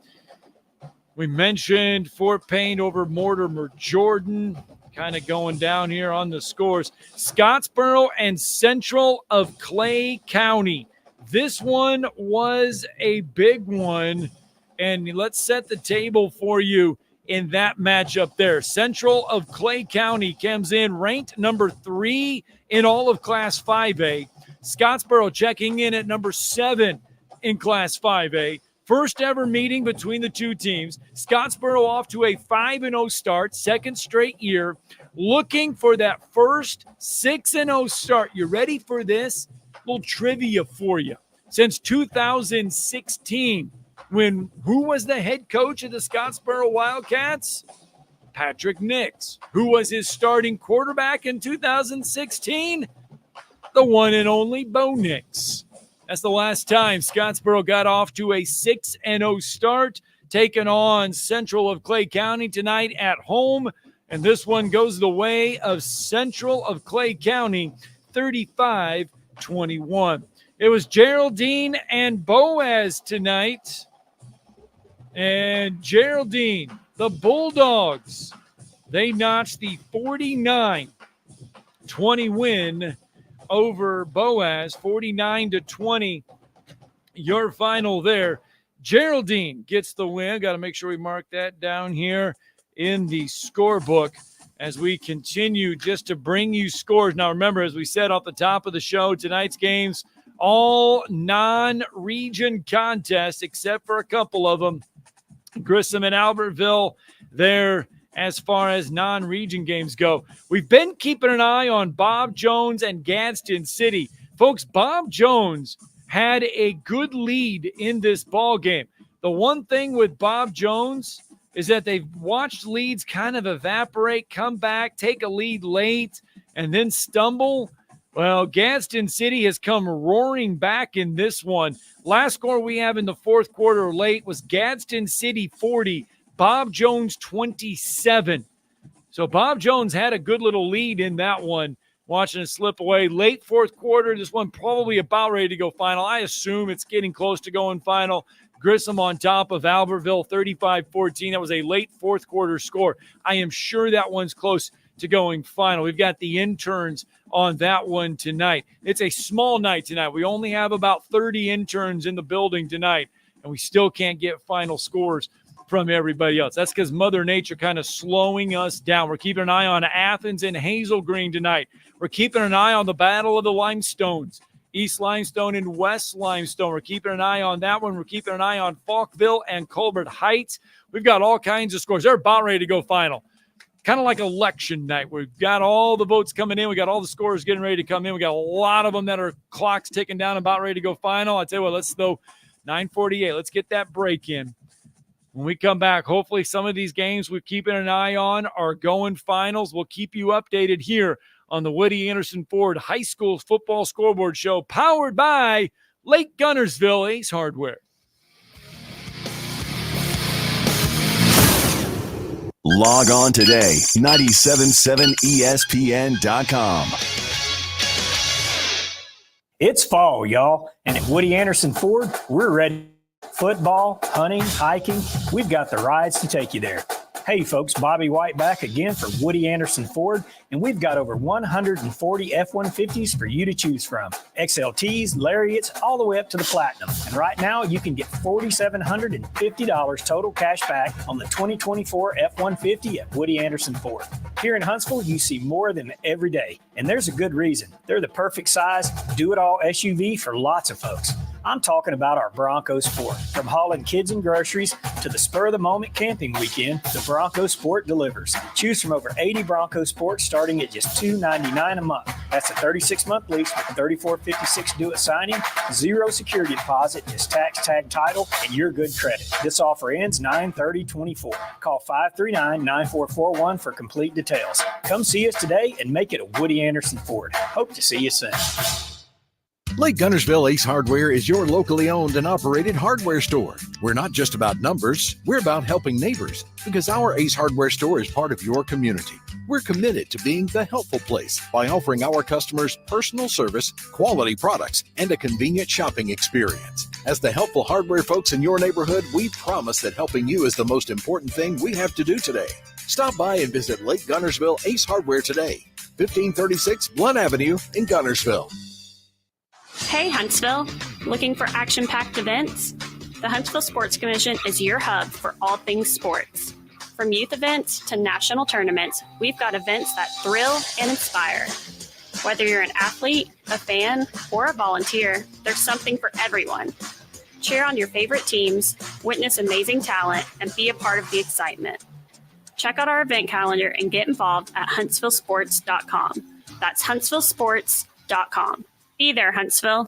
L: We mentioned Fort Payne over Mortimer Jordan. Kind of going down here on the scores. Scottsboro and Central of Clay County. This one was a big one, and let's set the table for you in that matchup there. Central of Clay County comes in ranked number 3 in all of Class 5A. Scottsboro checking in at number 7 in Class 5A. First ever meeting between the two teams. Scottsboro off to a 5-0 start, second straight year, looking for that first 6-0 start. You ready for this? A little trivia for you. Since 2016, when who was the head coach of the Scottsboro Wildcats? Patrick Nix. Who was his starting quarterback in 2016? The one and only Bo Nix. That's the last time Scottsboro got off to a 6-0 start, taking on Central of Clay County tonight at home. And this one goes the way of Central of Clay County, 35-21. It was Geraldine and Boaz tonight. And Geraldine, the Bulldogs, they notched the 49-20 win over Boaz, 49-20. Your final there. Geraldine gets the win. Got to make sure we mark that down here in the scorebook as we continue just to bring you scores. Now, remember, as we said off the top of the show, tonight's games, all non-region contests except for a couple of them. Grissom and Albertville there as far as non-region games go. We've been keeping an eye on Bob Jones and Gadsden City. Folks, Bob Jones had a good lead in this ball game. The one thing with Bob Jones is that they've watched leads kind of evaporate, come back, take a lead late, and then stumble. Well, Gadsden City has come roaring back in this one. Last score we have in the fourth quarter late was Gadsden City 40, Bob Jones 27. So Bob Jones had a good little lead in that one, watching it slip away. Late fourth quarter, this one probably about ready to go final. I assume it's getting close to going final. Grissom on top of Albertville, 35-14. That was a late fourth quarter score. I am sure that one's close to going final. We've got the interns on that one tonight. It's a small night tonight. We only have about 30 interns in the building tonight, and we still can't get final scores from everybody else. That's because Mother Nature kind of slowing us down. We're keeping an eye on Athens and Hazel Green tonight. We're keeping an eye on the Battle of the Limestones, East Limestone and West Limestone. We're keeping an eye on that one. We're keeping an eye on Falkville and Colbert Heights. We've got all kinds of scores. They're about ready to go final. Kind of like election night. We've got all the votes coming in. We got all the scores getting ready to come in. We got a lot of them that are clocks ticking down, about ready to go final. I tell you what, let's throw 9:48. Let's get that break in. When we come back, hopefully some of these games we're keeping an eye on are going finals. We'll keep you updated here on the Woody Anderson Ford High School Football Scoreboard Show, powered by Lake Guntersville Ace Hardware.
K: Log on today, 977ESPN.com.
O: It's fall, y'all, and at Woody Anderson Ford, we're ready. Football, hunting, hiking, we've got the rides to take you there. Hey folks, Bobby White back again for Woody Anderson Ford, and we've got over 140 F-150s for you to choose from. XLTs, Lariats, all the way up to the Platinum. And right now, you can get $4,750 total cash back on the 2024 F-150 at Woody Anderson Ford. Here in Huntsville, you see more than every day, and there's a good reason. They're the perfect size, do-it-all SUV for lots of folks. I'm talking about our Bronco Sport. From hauling kids and groceries to the spur-of-the-moment camping weekend, the Bronco Sport delivers. Choose from over 80 Bronco Sports starting at just $299 a month. That's a 36-month lease with $34.56 due at signing, 0 security deposit, just tax tag title, and your good credit. This offer ends 9/30/24. Call 539-9441 for complete details. Come see us today and make it a Woody Anderson Ford. Hope to see you soon.
E: Lake Guntersville Ace Hardware is your locally owned and operated hardware store. We're not just about numbers, we're about helping neighbors because our Ace Hardware store is part of your community. We're committed to being the helpful place by offering our customers personal service, quality products, and a convenient shopping experience. As the helpful hardware folks in your neighborhood, we promise that helping you is the most important thing we have to do today. Stop by and visit Lake Guntersville Ace Hardware today, 1536 Blunt Avenue in Guntersville.
C: Hey Huntsville, looking for action-packed events? The Huntsville Sports Commission is your hub for all things sports. From youth events to national tournaments, we've got events that thrill and inspire. Whether you're an athlete, a fan, or a volunteer, there's something for everyone. Cheer on your favorite teams, witness amazing talent, and be a part of the excitement. Check out our event calendar and get involved at huntsvillesports.com. That's huntsvillesports.com. Be there, Huntsville.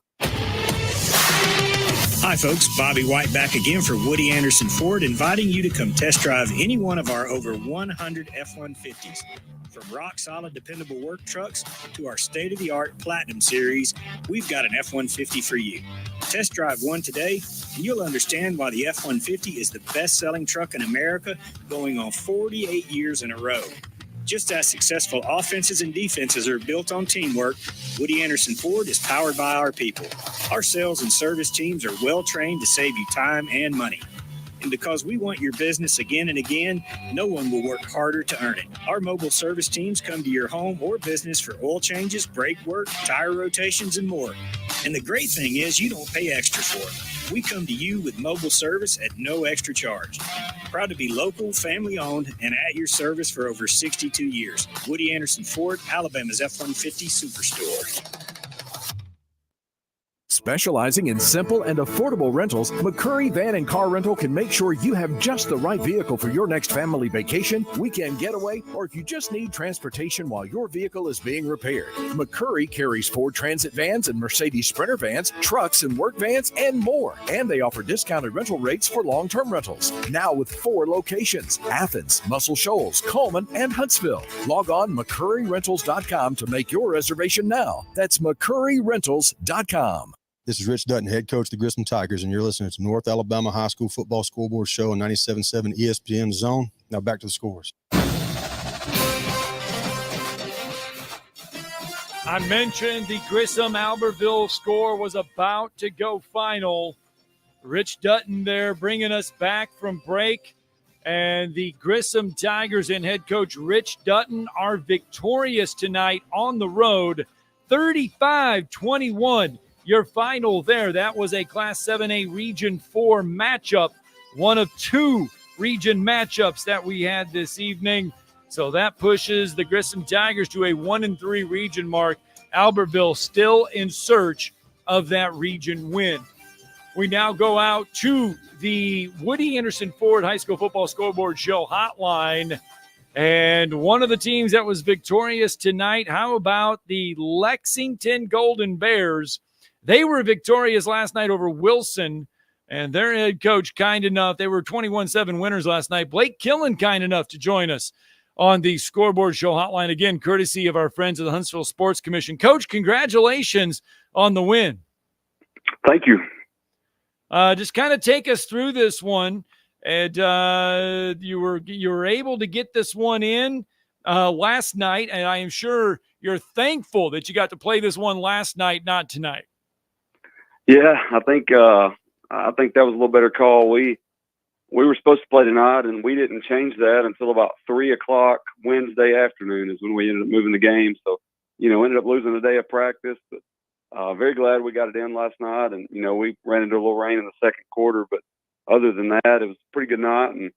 O: Hi, folks. Bobby White back again for Woody Anderson Ford, inviting you to come test drive any one of our over 100 F-150s. From rock-solid, dependable work trucks to our state-of-the-art Platinum Series, we've got an F-150 for you. Test drive one today, and you'll understand why the F-150 is the best-selling truck in America, going on 48 years in a row. Just as successful offenses and defenses are built on teamwork, Woody Anderson Ford is powered by our people. Our sales and service teams are well trained to save you time and money. And because we want your business again and again, no one will work harder to earn it. Our mobile service teams come to your home or business for oil changes, brake work, tire rotations, and more. And the great thing is you don't pay extra for it. We come to you with mobile service at no extra charge. Proud to be local, family-owned, and at your service for over 62 years. Woody Anderson Ford, Alabama's F-150 Superstore.
E: Specializing in simple and affordable rentals, McCurry Van and Car Rental can make sure you have just the right vehicle for your next family vacation, weekend getaway, or if you just need transportation while your vehicle is being repaired. McCurry carries Ford Transit vans and Mercedes Sprinter vans, trucks and work vans, and more. And they offer discounted rental rates for long-term rentals. Now with 4 locations: Athens, Muscle Shoals, Coleman, and Huntsville. Log on McCurryRentals.com to make your reservation now. That's McCurryRentals.com.
D: This is Rich Dutton, head coach of the Grissom Tigers, and you're listening to North Alabama High School Football Scoreboard Show on 97.7 ESPN Zone. Now back to the scores.
L: I mentioned the Grissom-Albertville score was about to go final. Rich Dutton there bringing us back from break. And the Grissom Tigers and head coach Rich Dutton are victorious tonight on the road, 35-21. Your final there, that was a Class 7A Region 4 matchup, one of 2 region matchups that we had this evening. So that pushes the Grissom Tigers to a 1-3 region mark. Albertville still in search of that region win. We now go out to the Woody Anderson Ford High School Football Scoreboard Show hotline. And one of the teams that was victorious tonight, how about the Lexington Golden Bears? They were victorious last night over Wilson, and their head coach kind enough. They were 21-7 winners last night. Blake Killen kind enough to join us on the Scoreboard Show hotline, again, courtesy of our friends at the Huntsville Sports Commission. Coach, congratulations on the win.
F: Thank you.
L: Just kind of take us through this one. And you were able to get this one in last night, and I am sure you're thankful that you got to play this one last night, not tonight.
F: Yeah, I think that was a little better call. We were supposed to play tonight, and we didn't change that until about 3:00 Wednesday afternoon is when we ended up moving the game. So, ended up losing a day of practice, but very glad we got it in last night. And, we ran into a little rain in the second quarter, but other than that, it was a pretty good night. And,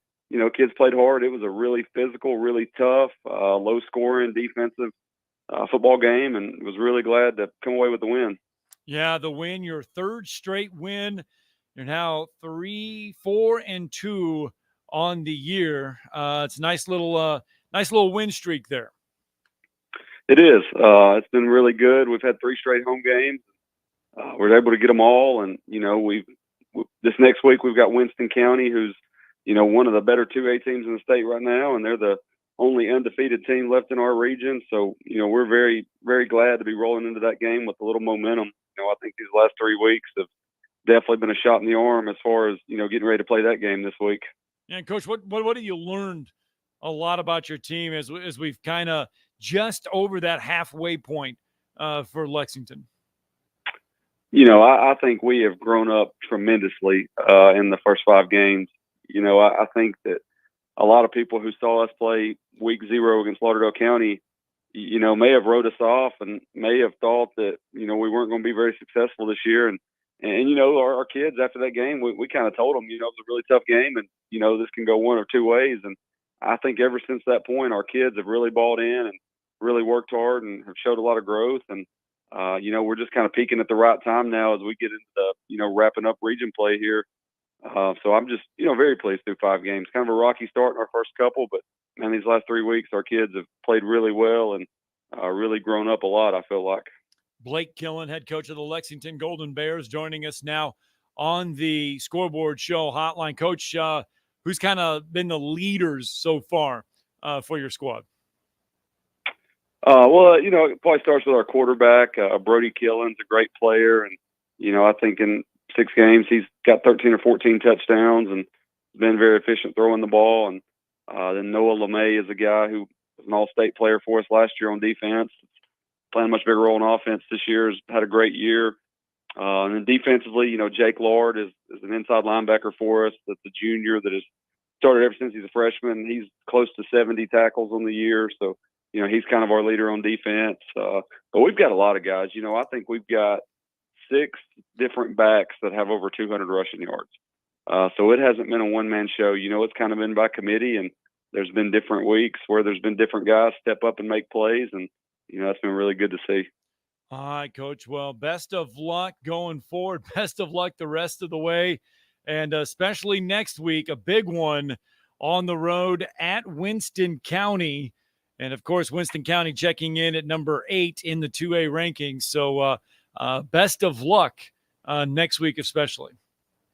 F: kids played hard. It was a really physical, really tough, low-scoring, defensive football game, and was really glad to come away with the win.
L: Yeah, the win, your third straight win. You're now 3-4-2 on the year. It's a nice little win streak there.
F: It is. It's been really good. We've had 3 straight home games. We're able to get them all, and this next week we've got Winston County, who's one of the better 2A teams in the state right now, and they're the only undefeated team left in our region. So we're very, very glad to be rolling into that game with a little momentum. I think these last 3 weeks have definitely been a shot in the arm as far as getting ready to play that game this week.
L: Yeah, Coach, what have you learned a lot about your team as we've kind of just over that halfway point for Lexington?
F: I think we have grown up tremendously in the first 5 games. I think that a lot of people who saw us play week 0 against Lauderdale County, may have wrote us off and may have thought that, we weren't going to be very successful this year. And our kids after that game, we kind of told them, it was a really tough game and, this can go one or two ways. And I think ever since that point, our kids have really bought in and really worked hard and have showed a lot of growth. And, we're just kind of peaking at the right time now as we get into the, wrapping up region play here. So I'm just, very pleased through 5 games. Kind of a rocky start in our first couple, but man, these last 3 weeks, our kids have played really well and really grown up a lot, I feel like.
L: Blake Killen, head coach of the Lexington Golden Bears, joining us now on the Scoreboard Show hotline. Coach, who's kind of been the leaders so far for your squad?
F: Well, it probably starts with our quarterback. Brody Killen's a great player. And, I think in 6 games, he's got 13 or 14 touchdowns and been very efficient throwing the ball. And then Noah LeMay is a guy who was an all-state player for us last year on defense. Playing a much bigger role in offense this year, has had a great year. And then defensively, Jake Lard is an inside linebacker for us. That's a junior that has started ever since he's a freshman. He's close to 70 tackles on the year. So, he's kind of our leader on defense. But we've got a lot of guys. I think we've got 6 different backs that have over 200 rushing yards. So it hasn't been a one-man show. It's kind of been by committee, and there's been different weeks where there's been different guys step up and make plays, and that's been really good to see.
L: All right, Coach. Well, best of luck going forward. Best of luck the rest of the way, and especially next week, a big one on the road at Winston County. And, of course, Winston County checking in at number 8 in the 2A rankings. So best of luck next week especially.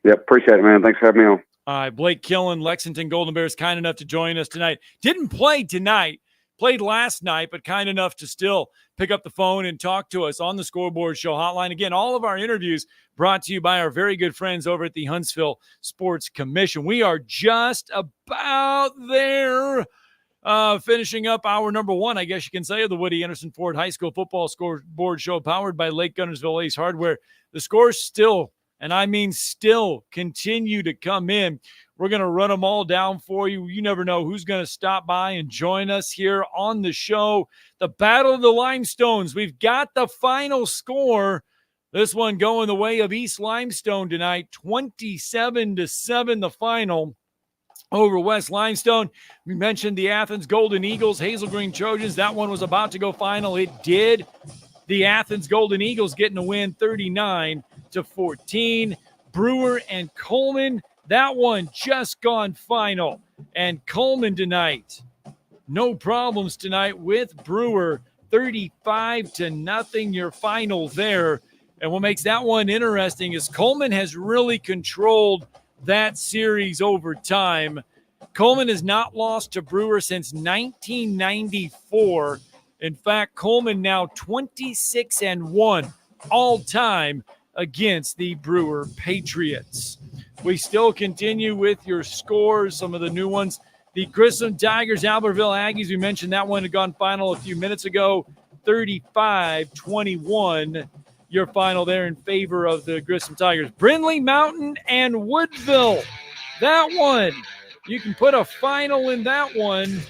F: Yeah, appreciate it, man. Thanks for having me on.
L: All right, Blake Killen, Lexington Golden Bears, kind enough to join us tonight. Didn't play tonight. Played last night, but kind enough to still pick up the phone and talk to us on the Scoreboard Show hotline. Again, all of our interviews brought to you by our very good friends over at the Huntsville Sports Commission. We are just about there, finishing up hour number 1, I guess you can say, of the Woody Anderson Ford High School Football Scoreboard Show, powered by Lake Guntersville Ace Hardware. The scores still, and I mean still, continue to come in. We're going to run them all down for you. You never know who's going to stop by and join us here on the show. The Battle of the Limestones. We've got the final score. This one going the way of East Limestone tonight. 27-7 the final over West Limestone. We mentioned the Athens Golden Eagles, Hazel Green Trojans. That one was about to go final. It did. The Athens Golden Eagles getting a win 39-14. Brewer and Coleman. That one just gone final. And Coleman tonight, no problems tonight with Brewer. 35-0 your final there. And what makes that one interesting is Coleman has really controlled that series over time. Coleman has not lost to Brewer since 1994. In fact, Coleman now 26-1 all time against the Brewer Patriots. We still continue with your scores, some of the new ones. The Grissom Tigers, Albertville Aggies, we mentioned that one had gone final a few minutes ago, 35-21. Your final there in favor of the Grissom Tigers. Brindley Mountain and Woodville. That one, you can put a final in that one.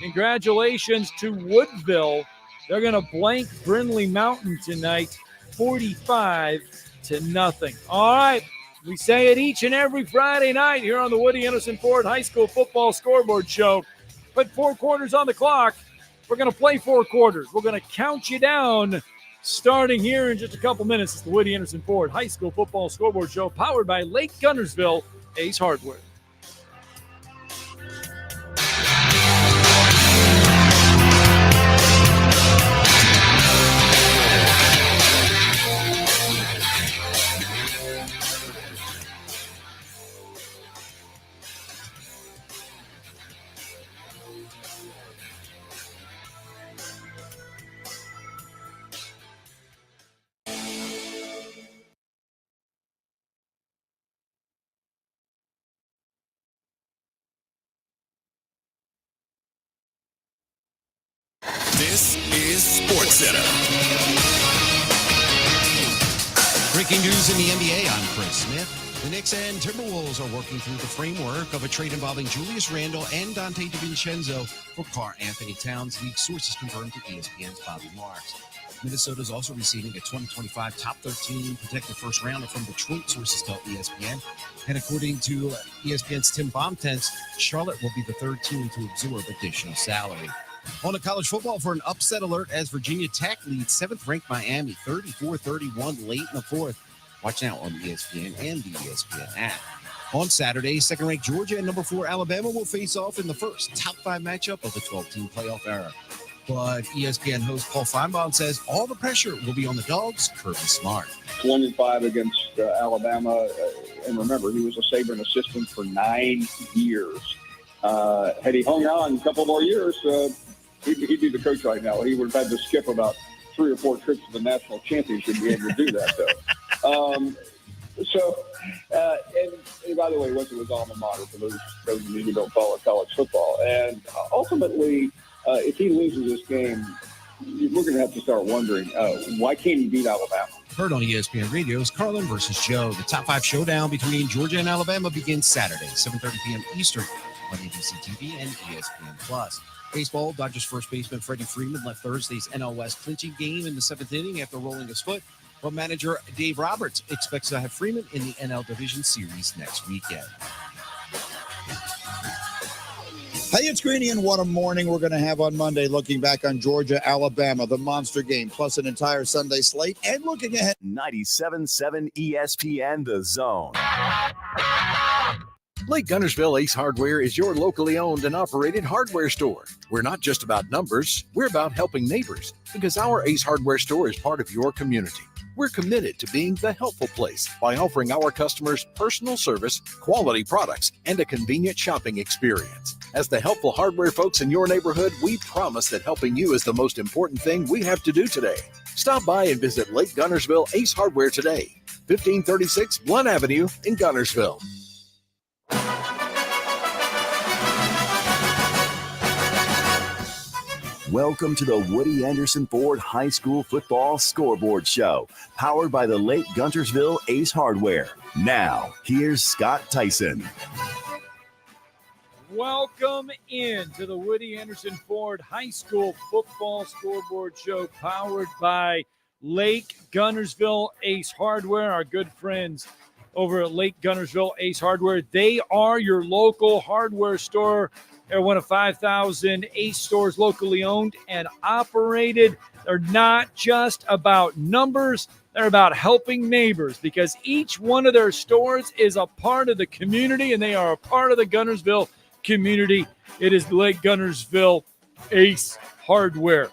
L: Congratulations to Woodville. They're going to blank Brindley Mountain tonight, 45-0. All right, we say it each and every Friday night here on the Woody Anderson Ford High School Football Scoreboard Show. Put 4 quarters on the clock. We're going to play 4 quarters. We're going to count you down starting here in just a couple minutes. It's the Woody Anderson Ford High School Football Scoreboard Show powered by Lake Guntersville Ace Hardware.
G: This is SportsCenter.
H: Breaking news in the NBA, I'm Chris Smith. The Knicks and Timberwolves are working through the framework of a trade involving Julius Randle and Dante DiVincenzo for Karl Anthony Towns, league sources confirmed to ESPN's Bobby Marks. Minnesota is also receiving a 2025 top 13 protected first rounder from Detroit, sources tell ESPN. And according to ESPN's Tim Bontemps, Charlotte will be the third team to absorb additional salary. On to college football for an upset alert as Virginia Tech leads 7th-ranked Miami 34-31 late in the fourth. Watch now on ESPN and the ESPN app. On Saturday, 2nd-ranked Georgia and number 4 Alabama will face off in the first top 5 matchup of the 12-team playoff era. But ESPN host Paul Feinbaum says all the pressure will be on the Dogs' Kirby Smart.
I: 1-5 against Alabama. And remember, he was a Saban assistant for 9 years. Had he hung on a couple more years, he'd be the coach right now. He would have had to skip about 3 or 4 trips to the national championship to be able to do that, though. And by the way, he went to his alma mater for those of you who don't follow college football. And ultimately, if he loses this game, we're going to have to start wondering, why can't he beat Alabama?
H: Heard on ESPN Radio's Carlin versus Joe. The top 5 showdown between Georgia and Alabama begins Saturday, 7:30 p.m. Eastern on ABC TV and ESPN+. Baseball, Dodgers first baseman Freddie Freeman left Thursday's NL West clinching game in the 7th inning after rolling his foot. But manager Dave Roberts expects to have Freeman in the NL Division Series next weekend.
J: Hey, it's Greeny, and what a morning we're going to have on Monday, looking back on Georgia, Alabama, the monster game, plus an entire Sunday slate, and looking ahead.
K: 97.7 ESPN The Zone.
E: Lake Guntersville Ace Hardware is your locally owned and operated hardware store. We're not just about numbers, we're about helping neighbors, because our Ace Hardware store is part of your community. We're committed to being the helpful place by offering our customers personal service, quality products, and a convenient shopping experience. As the helpful hardware folks in your neighborhood, we promise that helping you is the most important thing we have to do today. Stop by and visit Lake Guntersville Ace Hardware today, 1536 Blunt Avenue in Guntersville.
K: Welcome to the Woody Anderson Ford High School Football Scoreboard Show, powered by the Lake Guntersville Ace Hardware. Now, here's Scott Theisen.
L: Welcome in to the Woody Anderson Ford High School Football Scoreboard Show, powered by Lake Guntersville Ace Hardware, our good friends over at Lake Guntersville Ace Hardware. They are your local hardware store. They're one of 5,000 Ace stores locally owned and operated. They're not just about numbers. They're about helping neighbors, because each one of their stores is a part of the community, and they are a part of the Guntersville community. It is Lake Guntersville Ace Hardware.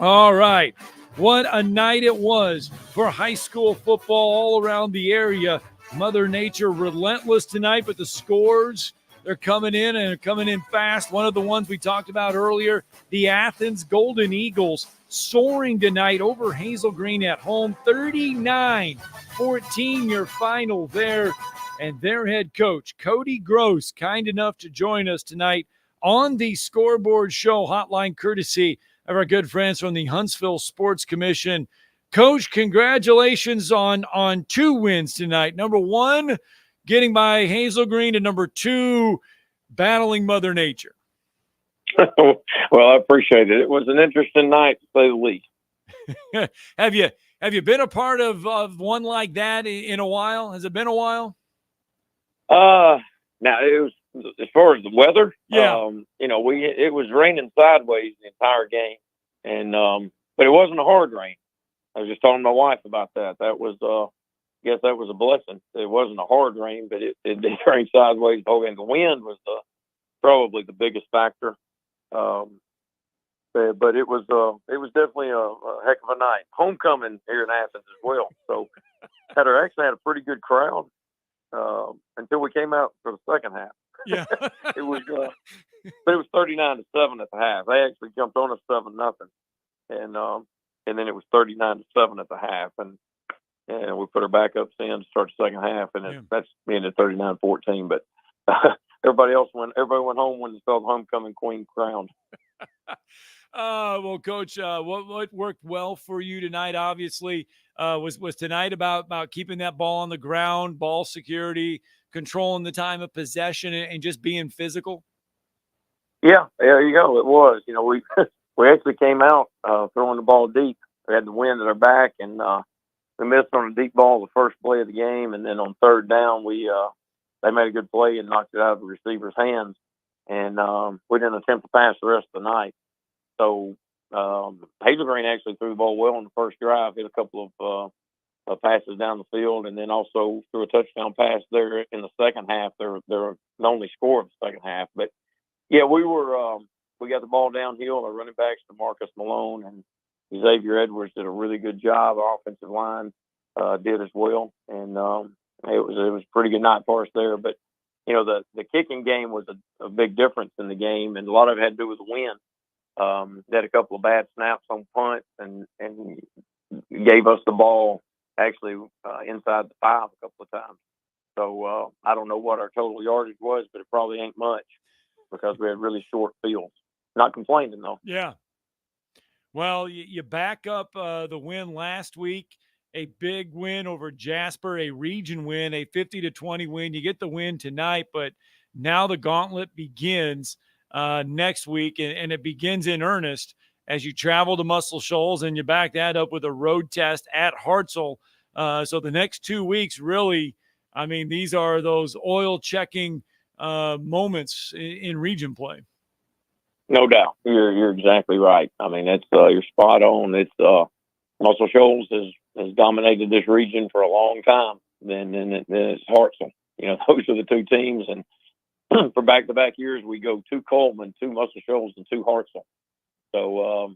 L: All right. What a night it was for high school football all around the area. Mother Nature relentless tonight, but the scores They're coming in and coming in fast. One of the ones we talked about earlier, the Athens Golden Eagles soaring tonight over Hazel Green at home. 39-14 your final there. And their head coach, Cody Gross, kind enough to join us tonight on the Scoreboard Show hotline, courtesy of our good friends from the Huntsville Sports Commission. Coach, congratulations on 2 wins tonight. Number 1, getting by Hazel Green, and number 2, battling Mother Nature.
G: Well, I appreciate it. It was an interesting night, to say the least.
L: Have you been a part of one like that in a while? Has it been a while?
G: Now it was, as far as the weather,
L: yeah.
G: It was raining sideways the entire game, and but it wasn't a hard rain. I was just telling my wife about that. That was, guess that was a blessing. It wasn't a hard rain, but it did rain sideways the whole game. The wind was probably the biggest factor. But it was definitely a heck of a night. Homecoming here in Athens as well. So actually had a pretty good crowd until we came out for the second half.
L: Yeah,
G: it was, but it was 39-7 at the half. They actually jumped on us 7-0, and then it was 39-7 at the half, and we put our backups in to start the second half, and that's ended 39-14. But everybody went home when they saw the homecoming queen crowned.
L: Well, Coach, what worked well for you tonight, obviously, was tonight about keeping that ball on the ground, ball security, controlling the time of possession, and just being physical?
G: Yeah, there you go. It was. We actually came out throwing the ball deep. We had the wind at our back, and we missed on a deep ball the first play of the game, and then on third down, they made a good play and knocked it out of the receiver's hands, and we didn't attempt to pass the rest of the night. So Hazel Green actually threw the ball well on the first drive, hit a couple of passes down the field, and then also threw a touchdown pass there in the second half. They're the only score of the second half. But, yeah, we got the ball downhill. Our running backs, DeMarcus Malone and Xavier Edwards, did a really good job. Our offensive line did as well. And it was a pretty good night for us there. But, the kicking game was a big difference in the game, and a lot of it had to do with the wind. They had a couple of bad snaps on punts and gave us the ball actually inside the 5 a couple of times. So I don't know what our total yardage was, but it probably ain't much because we had really short fields. Not complaining, though.
L: Yeah. Well, you back up the win last week, a big win over Jasper, a region win, a 50-20 win. You get the win tonight, but now the gauntlet begins next week, and it begins in earnest as you travel to Muscle Shoals, and you back that up with a road test at Hartselle. So the next 2 weeks, really, I mean, these are those oil checking moments in region play.
G: No doubt. You're exactly right. I mean, that's you're spot on. It's Muscle Shoals has dominated this region for a long time. Then it's Hartselle. Those are the two teams, and for back-to-back years, we go 2 Coleman, 2 Muscle Shoals, and 2 Hartselle. So,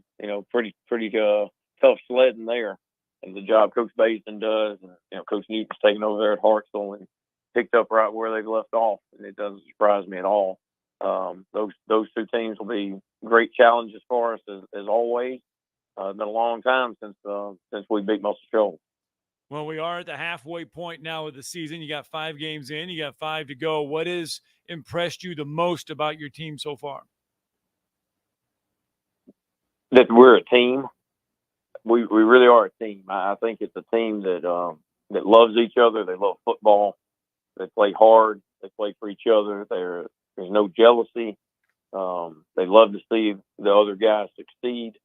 G: pretty tough sledding there. And the job Coach Basin does, and, Coach Newton's taking over there at Hartselle and picked up right where they've left off, and it doesn't surprise me at all. Those two teams will be great challenges for us as always. It's been a long time since we beat Muscle Shoals.
L: Well, we are at the halfway point now of the season. You got 5 games in, you got 5 to go. What has impressed you the most about your team so far?
G: That we're a team. We really are a team. I think it's a team that loves each other. They love football. They play hard. They play for each other. There's no jealousy. They love to see the other guys succeed.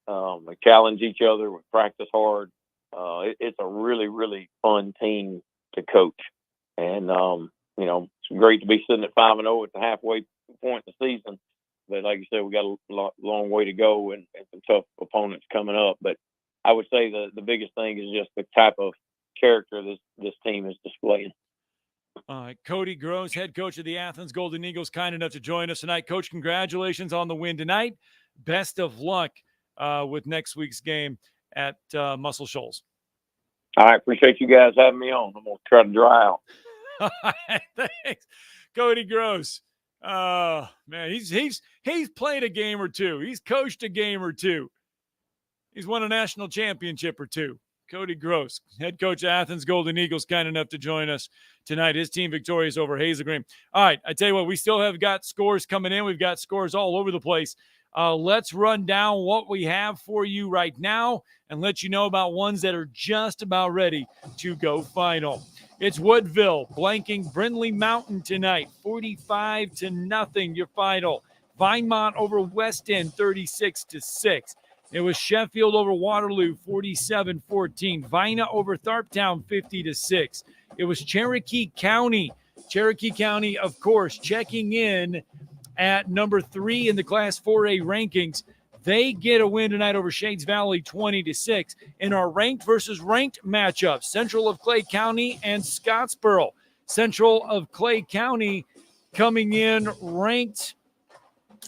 G: They challenge each other. We practice hard. It's a really, really fun team to coach. And, it's great to be sitting at 5-0 at the halfway point of the season. But like you said, we got a long way to go and some tough opponents coming up. But I would say the biggest thing is just the type of character this team is displaying.
L: Cody Gross, head coach of the Athens Golden Eagles, kind enough to join us tonight. Coach, congratulations on the win tonight. Best of luck with next week's game at Muscle Shoals.
G: All right. Appreciate you guys having me on. I'm going to try to dry out.
L: Thanks. Cody Gross, Oh, man, he's played a game or two. He's coached a game or two. He's won a national championship or two. Cody Gross, head coach of Athens Golden Eagles, kind enough to join us tonight. His team victorious over Hazel Green. All right, I tell you what, we still have got scores coming in. We've got scores all over the place. Let's run down what we have for you right now and let you know about ones that are just about ready to go final. It's Woodville blanking Brindley Mountain tonight, 45-0, your final. Vinemont over West End, 36-6. It was Sheffield over Waterloo, 47-14. Vina over Tharptown, 50-6. It was Cherokee County. Cherokee County, of course, checking in at number 3 in the Class 4A rankings. They get a win tonight over Shades Valley, 20-6. In our ranked versus ranked matchup, Central of Clay County and Scottsboro. Central of Clay County coming in ranked.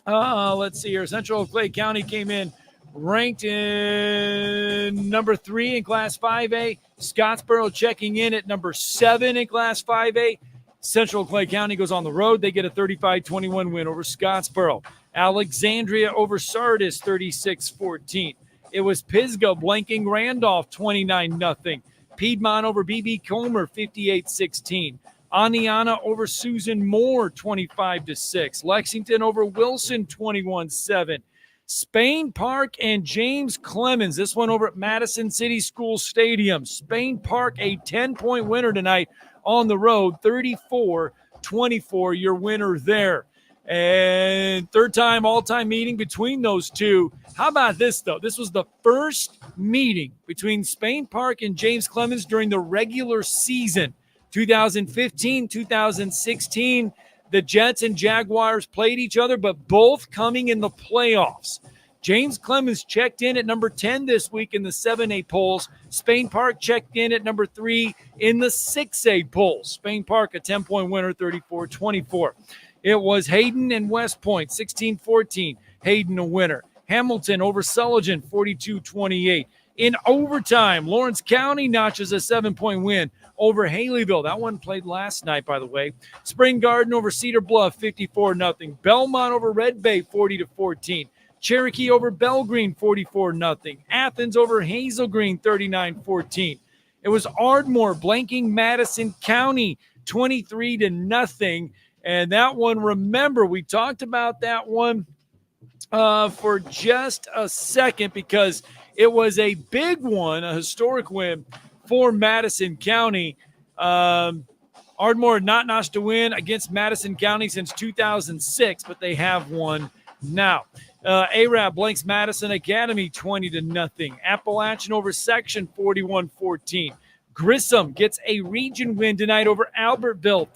L: Let's see here. Central of Clay County came in ranked in number 3 in Class 5A. Scottsboro checking in at number 7 in Class 5A. Central Clay County goes on the road. They get a 35-21 win over Scottsboro. Alexandria over Sardis, 36-14. It was Pisgah blanking Randolph, 29-0. Piedmont over BB Comer, 58-16. Aniana over Susan Moore, 25-6. Lexington over Wilson, 21-7. Spain Park and James Clemens. This one over at Madison City School Stadium. Spain Park, a 10-point winner tonight on the road, 34-24, your winner there. And third time all-time meeting between those two. How about this, though? This was the first meeting between Spain Park and James Clemens during the regular season. 2015, 2016, the Jets and Jaguars played each other, but both coming in the playoffs. James Clemens checked in at number 10 this week in the 7A polls. Spain Park checked in at number 3 in the 6A polls. Spain Park, a 10-point winner, 34-24. It was Hayden and West Point, 16-14. Hayden a winner. Hamilton over Sullivan, 42-28. In overtime, Lawrence County notches a 7-point win over Haleyville. That one played last night, by the way. Spring Garden over Cedar Bluff, 54-0. Belmont over Red Bay, 40-14. Cherokee over Belgreen, 44-0. Athens over Hazel Green, 39-14. It was Ardmore blanking Madison County, 23-0. And that one, remember, we talked about that one for just a second because it was a big one, a historic win for Madison County. Ardmore had not notched a win against Madison County since 2006, but they have won now. Arab blanks Madison Academy 20-0. Appalachian over Section 41-14. Grissom gets a region win tonight over Albertville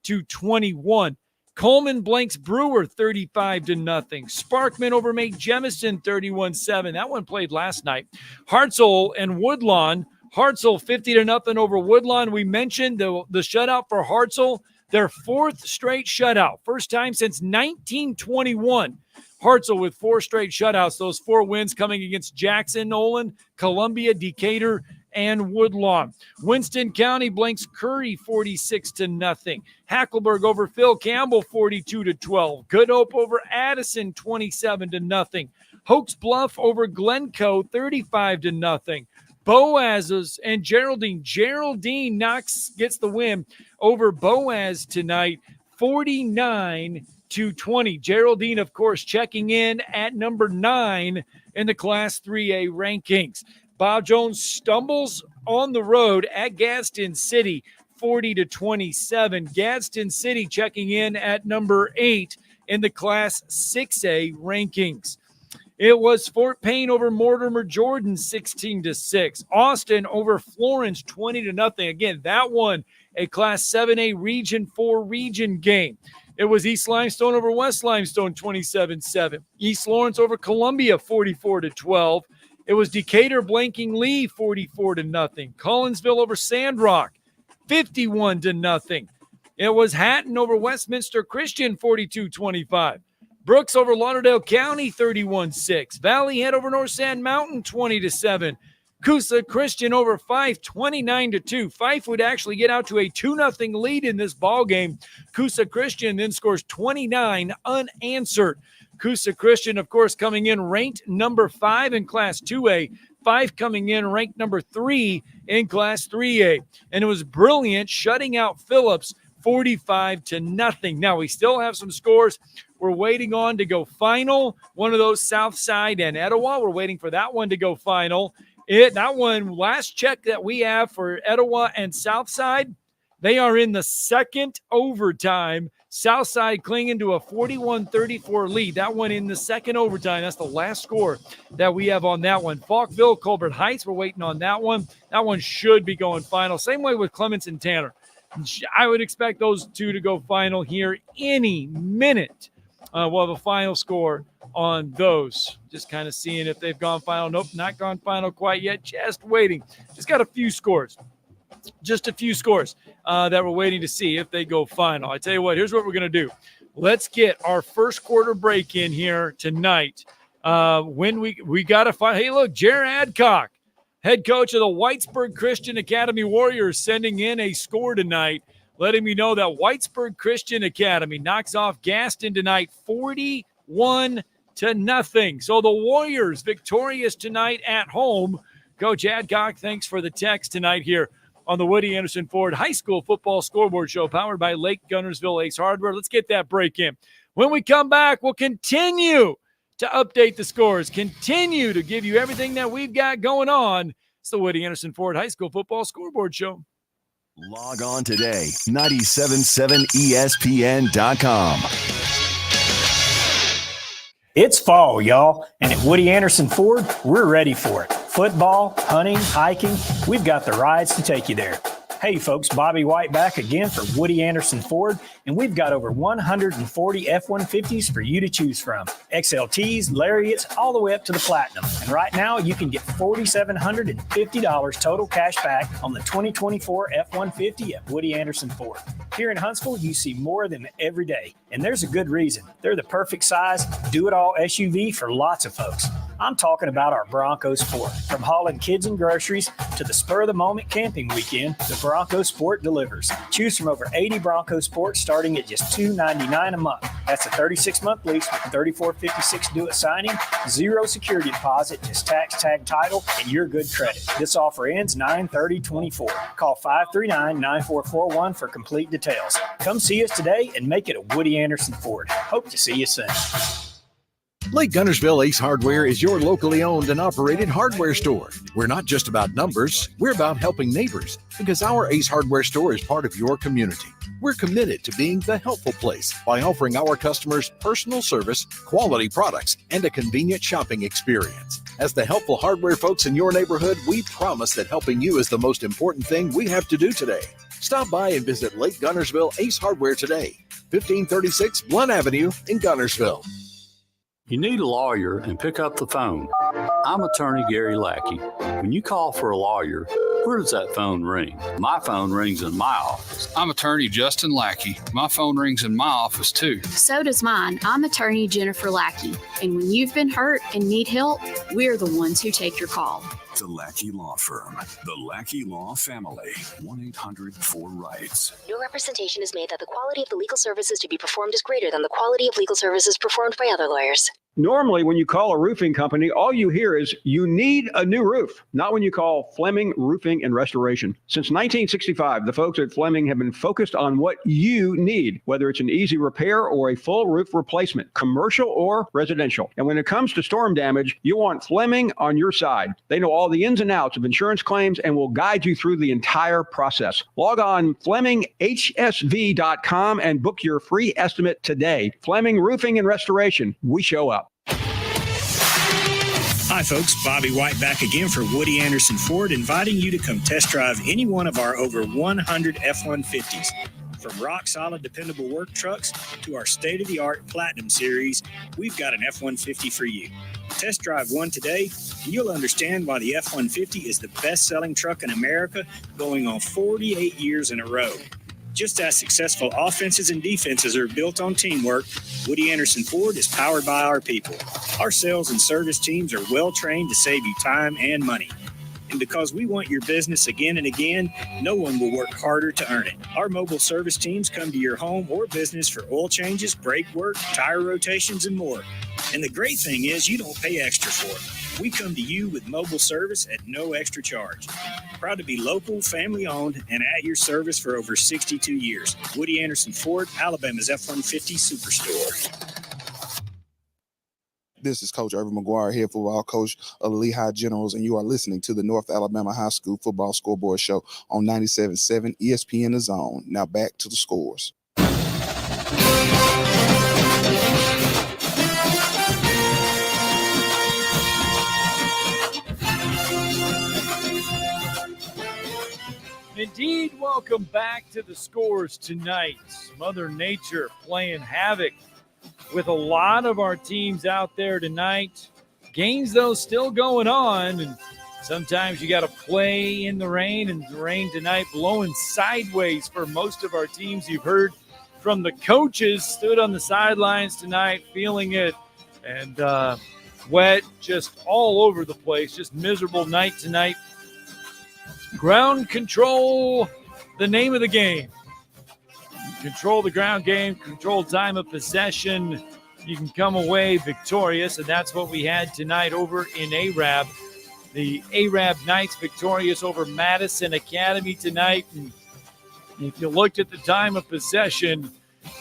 L: 35-21. Coleman blanks Brewer 35-0. Sparkman over May Jemison 31-7. That one played last night. Hartzell and Woodlawn. Hartzell 50-0 over Woodlawn. We mentioned the shutout for Hartzell. Their 4th straight shutout. First time since 1921. Hartzell with 4 straight shutouts. Those 4 wins coming against Jackson, Nolan, Columbia, Decatur, and Woodlawn. Winston County blanks Curry 46-0. Hackleburg over Phil Campbell 42-12. Good Hope over Addison 27-0. Hoax Bluff over Glencoe 35-0. Boaz's and Geraldine. Geraldine gets the win over Boaz tonight 49-20. Geraldine, of course, checking in at number 9 in the Class 3A rankings. Bob Jones stumbles on the road at Gadsden City, 40-27. Gadsden City checking in at number 8 in the Class 6A rankings. It was Fort Payne over Mortimer Jordan, 16-6. Austin over Florence, 20-0. Again, that one, a Class 7A Region 4 region game. It was East Limestone over West Limestone, 27-7. East Lawrence over Columbia, 44-12. It was Decatur blanking Lee, 44-0. Collinsville over Sandrock, 51-0. It was Hatton over Westminster Christian, 42-25. Brooks over Lauderdale County, 31-6. Valley Head over North Sand Mountain, 20-7. Coosa Christian over Fife, 29-2. Fife would actually get out to a 2-0 lead in this ball game. Coosa Christian then scores 29 unanswered. Coosa Christian, of course, coming in ranked number 5 in Class 2A. Fife coming in ranked number 3 in Class 3A. And it was brilliant, shutting out Phillips 45-0. Now, we still have some scores we're waiting on to go final. One of those Southside and Etowah. We're waiting for that one to go final. That one, last check that we have for Etowah and Southside, they are in the second overtime. Southside clinging to a 41-34 lead. That one in the second overtime. That's the last score that we have on that one. Falkville, Colbert Heights, we're waiting on that one. That one should be going final. Same way with Clements and Tanner. I would expect those two to go final here any minute. We'll have a final score on those. Just kind of seeing if they've gone final. Nope, not gone final quite yet. Just waiting. Just got a few scores. Just a few scores that we're waiting to see if they go final. I tell you what, here's what we're going to do. Let's get our first quarter break in here tonight. When we got to find, hey, look, Jared Adcock, head coach of the Whitesburg Christian Academy Warriors, sending in a score tonight, letting me know that Whitesburg Christian Academy knocks off Gaston tonight 41-0. So the Warriors victorious tonight at home. Coach Adcock, thanks for the text tonight here on the Woody Anderson Ford High School Football Scoreboard Show, powered by Lake Guntersville Ace Hardware. Let's get that break in. When we come back, we'll continue to update the scores, continue to give you everything that we've got going on. It's the Woody Anderson Ford High School Football Scoreboard Show.
K: Log on today, 977ESPN.com.
O: It's fall, y'all, and at Woody Anderson Ford, we're ready for it. Football, hunting, hiking, we've got the rides to take you there. Hey, folks, Bobby White back again for Woody Anderson Ford, and we've got over 140 F-150s for you to choose from. XLTs, Lariats, all the way up to the Platinum. And right now, you can get $4,750 total cash back on the 2024 F-150 at Woody Anderson Ford. Here in Huntsville, you see more of them every day, and there's a good reason. They're the perfect size, do-it-all SUV for lots of folks. I'm talking about our Bronco Sport. From hauling kids and groceries to the spur-of-the-moment camping weekend, the Bronco Sport delivers. Choose from over 80 Bronco Sports starting at just $299 a month. That's a 36-month lease with $34.56 due at signing, zero security deposit, just tax, tag, title, and your good credit. This offer ends 9/30/24. Call 539-9441 for complete details. Come see us today and make it a Woody Anderson Ford. Hope to see you soon.
E: Lake Guntersville Ace Hardware is your locally owned and operated hardware store. We're not just about numbers, we're about helping neighbors, because our Ace Hardware store is part of your community. We're committed to being the helpful place by offering our customers personal service, quality products, and a convenient shopping experience. As the helpful hardware folks in your neighborhood, we promise that helping you is the most important thing we have to do today. Stop by and visit Lake Guntersville Ace Hardware today, 1536 Blunt Avenue in Guntersville.
M: You need a lawyer and pick up the phone. I'm attorney Gary Lackey. When you call for a lawyer, where does that phone ring? My phone rings in my office.
N: I'm attorney Justin Lackey. My phone rings in my office too.
P: So does mine. I'm attorney Jennifer Lackey. And when you've been hurt and need help, we're the ones who take your call.
Q: The Lackey Law Firm. The Lackey Law Family. 1-800-4RIGHTS.
Y: No representation is made that the quality of the legal services to be performed is greater than the quality of legal services performed by other lawyers.
Z: Normally, when you call a roofing company, all you hear is, you need a new roof. Not when you call Fleming Roofing and Restoration. Since 1965, the folks at Fleming have been focused on what you need, whether it's an easy repair or a full roof replacement, commercial or residential. And when it comes to storm damage, you want Fleming on your side. They know all the ins and outs of insurance claims and will guide you through the entire process. Log on FlemingHSV.com and book your free estimate today. Fleming Roofing and Restoration. We show up.
O: Hi, folks. Bobby White back again for Woody Anderson Ford, inviting you to come test drive any one of our over 100 F-150s. From rock-solid, dependable work trucks to our state-of-the-art Platinum Series, we've got an F-150 for you. Test drive one today, and you'll understand why the F-150 is the best-selling truck in America, going on 48 years in a row. Just as successful offenses and defenses are built on teamwork, Woody Anderson Ford is powered by our people. Our sales and service teams are well trained to save you time and money. And because we want your business again and again, no one will work harder to earn it. Our mobile service teams come to your home or business for oil changes, brake work, tire rotations, and more. And the great thing is you don't pay extra for it. We come to you with mobile service at no extra charge. Proud to be local, family-owned, and at your service for over 62 years. Woody Anderson Ford, Alabama's F-150 Superstore.
A: This is Coach Irvin McGuire, head football coach of the Lehigh Generals, and you are listening to the North Alabama High School Football Scoreboard Show on 97.7 ESPN The Zone. Now back to the scores.
L: Indeed, welcome back to the scores tonight. Mother Nature playing havoc with a lot of our teams out there tonight. Games, though, still going on, and sometimes you got to play in the rain, and the rain tonight blowing sideways for most of our teams. You've heard from the coaches, stood on the sidelines tonight, feeling it, and wet just all over the place. Just miserable night tonight. Ground control, the name of the game. Control the ground game, control time of possession. You can come away victorious, and that's what we had tonight over in Arab. The Arab Knights victorious over Madison Academy tonight. And if you looked at the time of possession,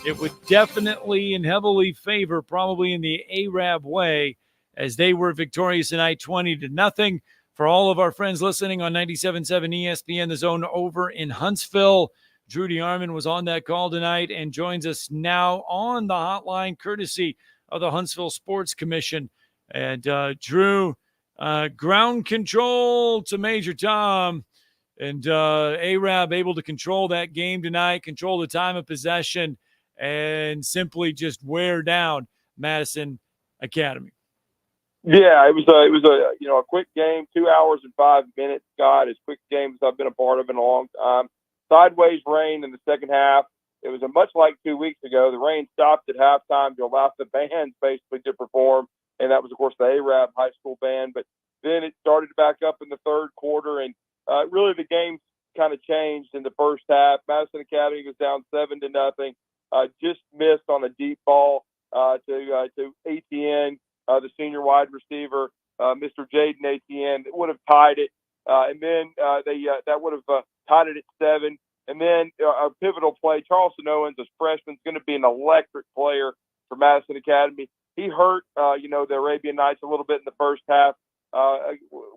L: it would definitely and heavily favor probably in the Arab way, as they were victorious tonight 20-0. For all of our friends listening on 97.7 ESPN, The Zone over in Huntsville, Drew DeArmond was on that call tonight and joins us now on the hotline, courtesy of the Huntsville Sports Commission. And Drew, ground control to Major Tom, and Arab able to control that game tonight, control the time of possession, and simply just wear down Madison Academy.
R: Yeah, it was a quick game, 2 hours and 5 minutes, Scott, as quick games I've been a part of in a long time. Sideways rain in the second half. It was much like 2 weeks ago. The rain stopped at halftime to allow the bands basically to perform, and that was, of course, the Arab high school band. But then it started back up in the third quarter, and really the game kind of changed in the first half. Madison Academy was down 7-0. Just missed on a deep ball to Etienne, the senior wide receiver, Mr. Jaden Etienne, that would have tied it. And then that would have tied it at 7. And then a pivotal play, Charleston Owens, as freshman, is going to be an electric player for Madison Academy. He hurt, the Arabian Knights a little bit in the first half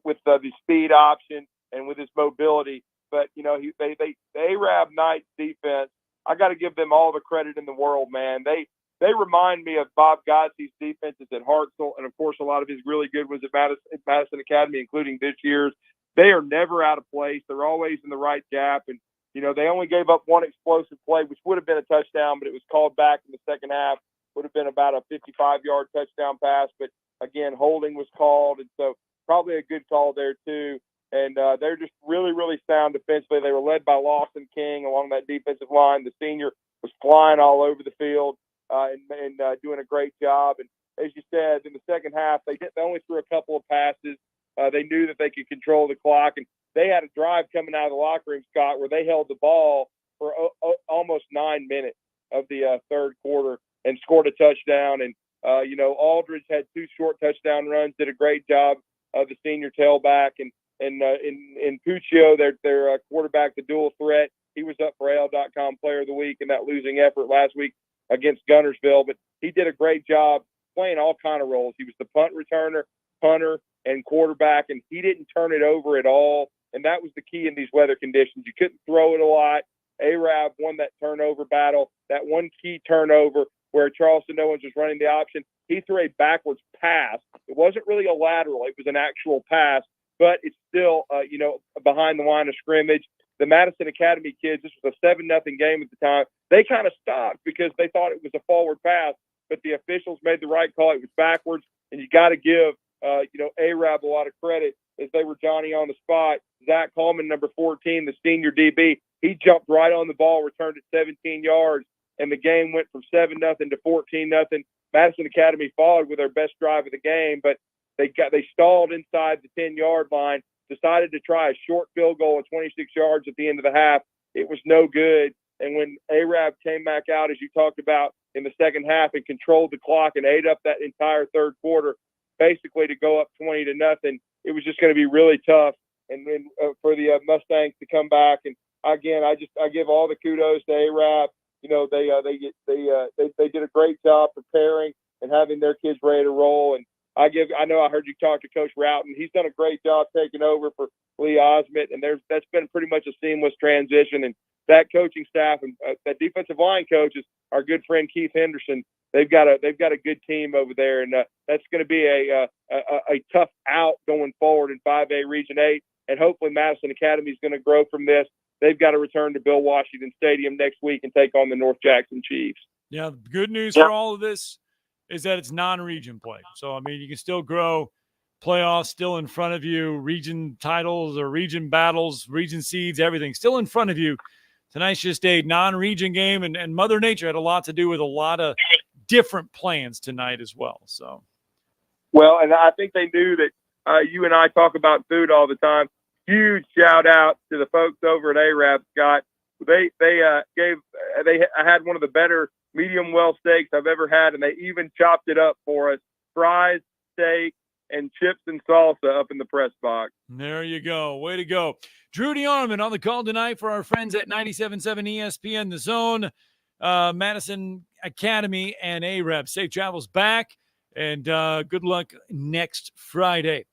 R: with the speed option and with his mobility. But, the Arab Knights defense, I got to give them all the credit in the world, man. They remind me of Bob Godsey's defenses at Hartselle, and, of course, a lot of his really good ones at Madison Academy, including this year's. They are never out of place. They're always in the right gap. And, they only gave up one explosive play, which would have been a touchdown, but it was called back in the second half. Would have been about a 55-yard touchdown pass. But, again, holding was called, and so probably a good call there too. And they're just really, really sound defensively. They were led by Lawson King along that defensive line. The senior was flying all over the field. And doing a great job. And as you said, in the second half, they only threw a couple of passes. They knew that they could control the clock, and they had a drive coming out of the locker room, Scott, where they held the ball for almost 9 minutes of the third quarter and scored a touchdown. And Aldridge had 2 short touchdown runs, did a great job of the senior tailback, and Puccio, their quarterback, the dual threat. He was up for AL.com Player of the Week in that losing effort last week against Guntersville, but he did a great job playing all kind of roles. He was the punt returner, punter, and quarterback, and he didn't turn it over at all, and that was the key in these weather conditions. You couldn't throw it a lot. Arab won that turnover battle, that one key turnover where Charleston Owens was running the option. He threw a backwards pass. It wasn't really a lateral. It was an actual pass, but it's still, behind the line of scrimmage. The Madison Academy kids, this was a 7-0 game at the time. They kind of stopped because they thought it was a forward pass, but the officials made the right call. It was backwards, and you got to give, Arab a lot of credit as they were Johnny on the spot. Zach Coleman, number 14, the senior DB, he jumped right on the ball, returned it 17 yards, and the game went from 7-0 to 14-0. Madison Academy followed with their best drive of the game, but they stalled inside the 10-yard line decided to try a short field goal of 26 yards at the end of the half. It was no good. And when Arab came back out, as you talked about, in the second half and controlled the clock and ate up that entire third quarter, basically to go up 20-0, it was just going to be really tough. And then for the Mustangs to come back. And again, I give all the kudos to Arab. You know, they did a great job preparing and having their kids ready to roll. And I know I heard you talk to Coach Routon. He's done a great job taking over for Lee Osment, and that's been pretty much a seamless transition. And that coaching staff and that defensive line coach is our good friend Keith Henderson. They've got a good team over there, and that's going to be a tough out going forward in 5A Region 8. And hopefully Madison Academy is going to grow from this. They've got to return to Bill Washington Stadium next week and take on the North Jackson Chiefs.
L: Yeah, the good news for all of this is that it's non-region play. So, I mean, you can still grow. Playoffs still in front of you. Region titles or region battles, region seeds, everything still in front of you. Tonight's just a non-region game, and Mother Nature had a lot to do with a lot of different plans tonight as well. So,
R: well, and I think they knew that you and I talk about food all the time. Huge shout out to the folks over at Arab, Scott. I had one of the better medium well steaks I've ever had, and they even chopped it up for us. Fries, steak, and chips and salsa up in the press box.
L: There you go. Way to go. Drew DeArmond on the call tonight for our friends at 97.7 ESPN The Zone, Madison Academy, and Arab. Safe travels back, and good luck next Friday.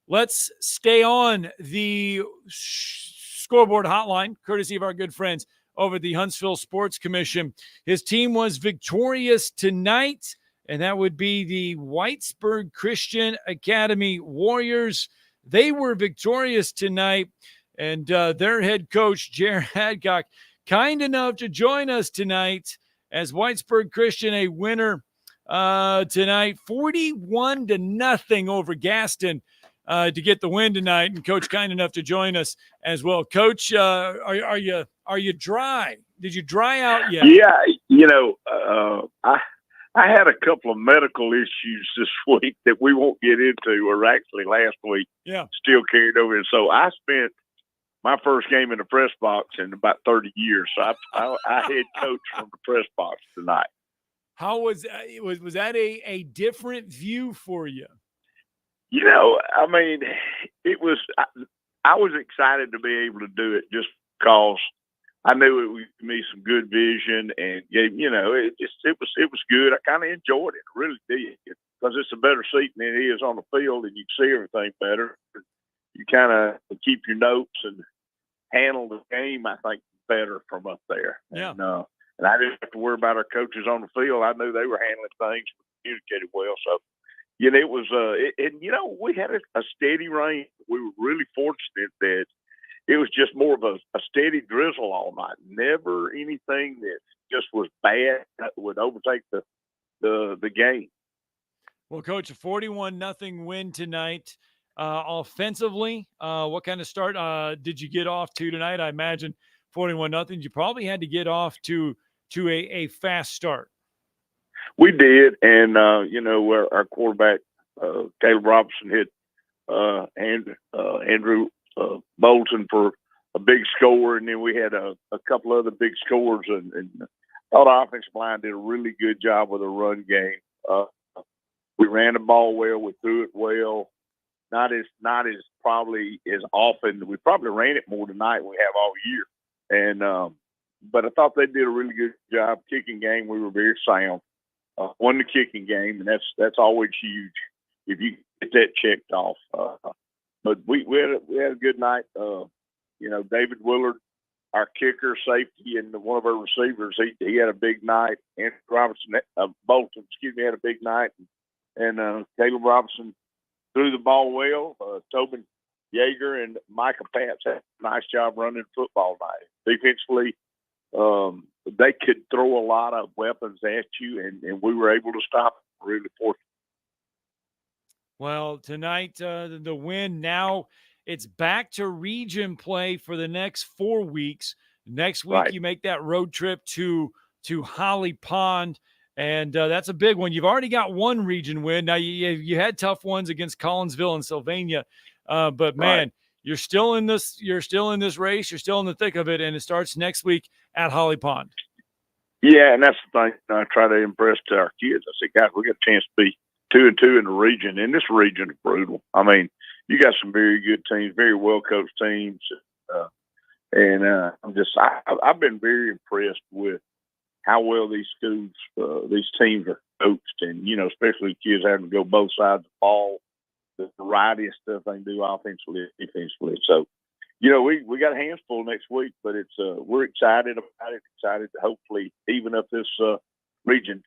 L: Let's stay on the scoreboard hotline, courtesy of our good friends over at the Huntsville Sports Commission. His team was victorious tonight, and that would be the Whitesburg Christian Academy Warriors. They were victorious tonight, and their head coach, Jared Hadcock, kind enough to join us tonight as Whitesburg Christian, a winner tonight, 41-0 over Gaston to get the win tonight. And Coach kind enough to join us as well. Coach, are you dry? Did you dry out yet?
S: Yeah, you know, I had a couple of medical issues this week that we won't get into, or actually last week.
L: Yeah.
S: Still carried over. And so I spent my first game in the press box in about 30 years. So I head coach from the press box tonight.
L: How was that a different view for you?
S: You know, I mean, it was. I was excited to be able to do it just because I knew it would give me some good vision, and you know, it was good. I kind of enjoyed it, really did, because it's a better seat than it is on the field, and you can see everything better. You kind of keep your notes and handle the game, I think, better from up there.
L: Yeah.
S: And I didn't have to worry about our coaches on the field. I knew they were handling things, communicated well. So, you know, it was, and you know, we had a steady rain. We were really fortunate that it was just more of a steady drizzle all night. Never anything that just was bad that would overtake the game.
L: Well, Coach, a 41-0 win tonight. Offensively, what kind of start did you get off to tonight? I imagine 41-0. You probably had to get off to a fast start.
S: We did, and you know, our quarterback Caleb Robinson hit Andrew Bolton for a big score, and then we had a couple other big scores, and I thought our offensive line did a really good job with the run game. We ran the ball well, we threw it well. Not as probably as often. We probably ran it more tonight than we have all year. And but I thought they did a really good job. Kicking game, we were very sound. Won the kicking game, and that's always huge if you get that checked off. But we had a good night. You know, David Willard, our kicker, safety, and one of our receivers, he had a big night. Andrew Robinson, Bolton, had a big night, and Caleb Robinson threw the ball well. Tobin Yeager and Micah Pats had a nice job running football night. Defensively, they could throw a lot of weapons at you, and we were able to stop them really fortunate.
L: Well, tonight, the win, now it's back to region play for the next 4 weeks. Next week, You make that road trip to Holly Pond. And that's a big one. You've already got one region win. Now, you had tough ones against Collinsville and Sylvania. But, man, you're still in this race. You're still in the thick of it, and it starts next week at Holly Pond.
S: Yeah, and that's the thing I try to impress to our kids. I say, guys, we got a chance to be 2-2 in the region, and this region is brutal. I mean, you got some very good teams, very well coached teams, I've been very impressed with how well these schools, these teams are coached, and especially kids having to go both sides of the ball, the variety of stuff they can do offensively, defensively. So, we got a handful next week, but we're excited about it. Excited to hopefully even up this region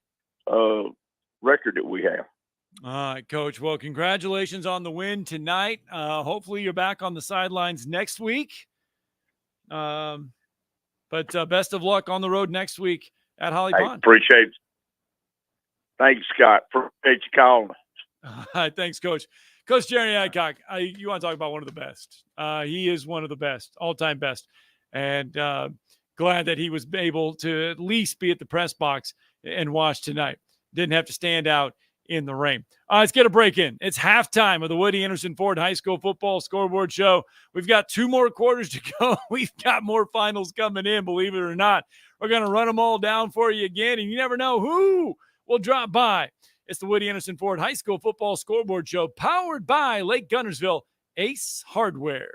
S: record that we have.
L: All right, Coach. Well, congratulations on the win tonight. Hopefully you're back on the sidelines next week. But best of luck on the road next week at Holly Pond.
S: Appreciate it. Thanks, Scott. Appreciate you calling.
L: All right, thanks, Coach. Coach Jerry Adcock, you want to talk about one of the best. He is one of the best, all-time best. And glad that he was able to at least be at the press box and watch tonight. Didn't have to stand out in the rain. Let's get a break in. It's halftime of the Woody Anderson Ford High School Football Scoreboard Show. We've got 2 more quarters to go. We've got more finals coming in, believe it or not. We're going to run them all down for you again, and you never know who will drop by. It's the Woody Anderson Ford High School Football Scoreboard Show, powered by Lake Guntersville Ace Hardware.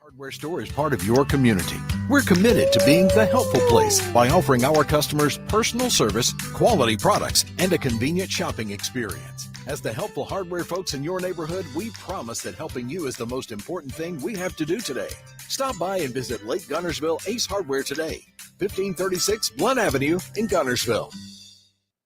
E: Hardware store is part of your community. We're committed to being the helpful place by offering our customers personal service, quality products, and a convenient shopping experience. As the helpful hardware folks in your neighborhood, we promise that helping you is the most important thing we have to do today. Stop by and visit Lake Guntersville Ace Hardware today, 1536 Blunt Avenue in Guntersville.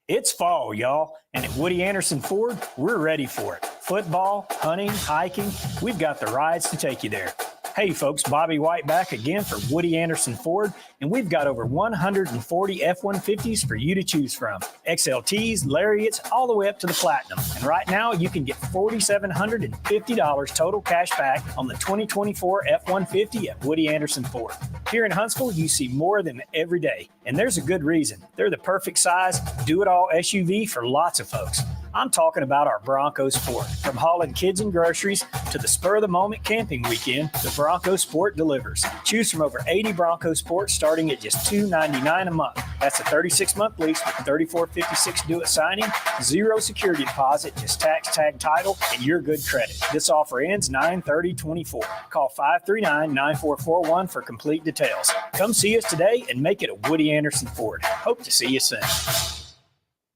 O: It's fall, y'all, and at Woody Anderson Ford, we're ready for it. Football, hunting, hiking, we've got the rides to take you there. Hey folks, Bobby White back again for Woody Anderson Ford, and we've got over 140 F-150s for you to choose from. XLTs, Lariats, all the way up to the Platinum. And right now, you can get $4,750 total cash back on the 2024 F-150 at Woody Anderson Ford. Here in Huntsville, you see more of them every day, and there's a good reason. They're the perfect size, do-it-all SUV for lots of folks. I'm talking about our Bronco Sport. From hauling kids and groceries to the spur-of-the-moment camping weekend, the Bronco Sport delivers. Choose from over 80 Bronco Sports starting at just $299 a month. That's a 36-month lease with $34.56 due at signing, 0 security deposit, just tax, tag, title, and your good credit. This offer ends 9/30/24. Call 539-9441 for complete details. Come see us today and make it a Woody Anderson Ford. Hope to see you soon.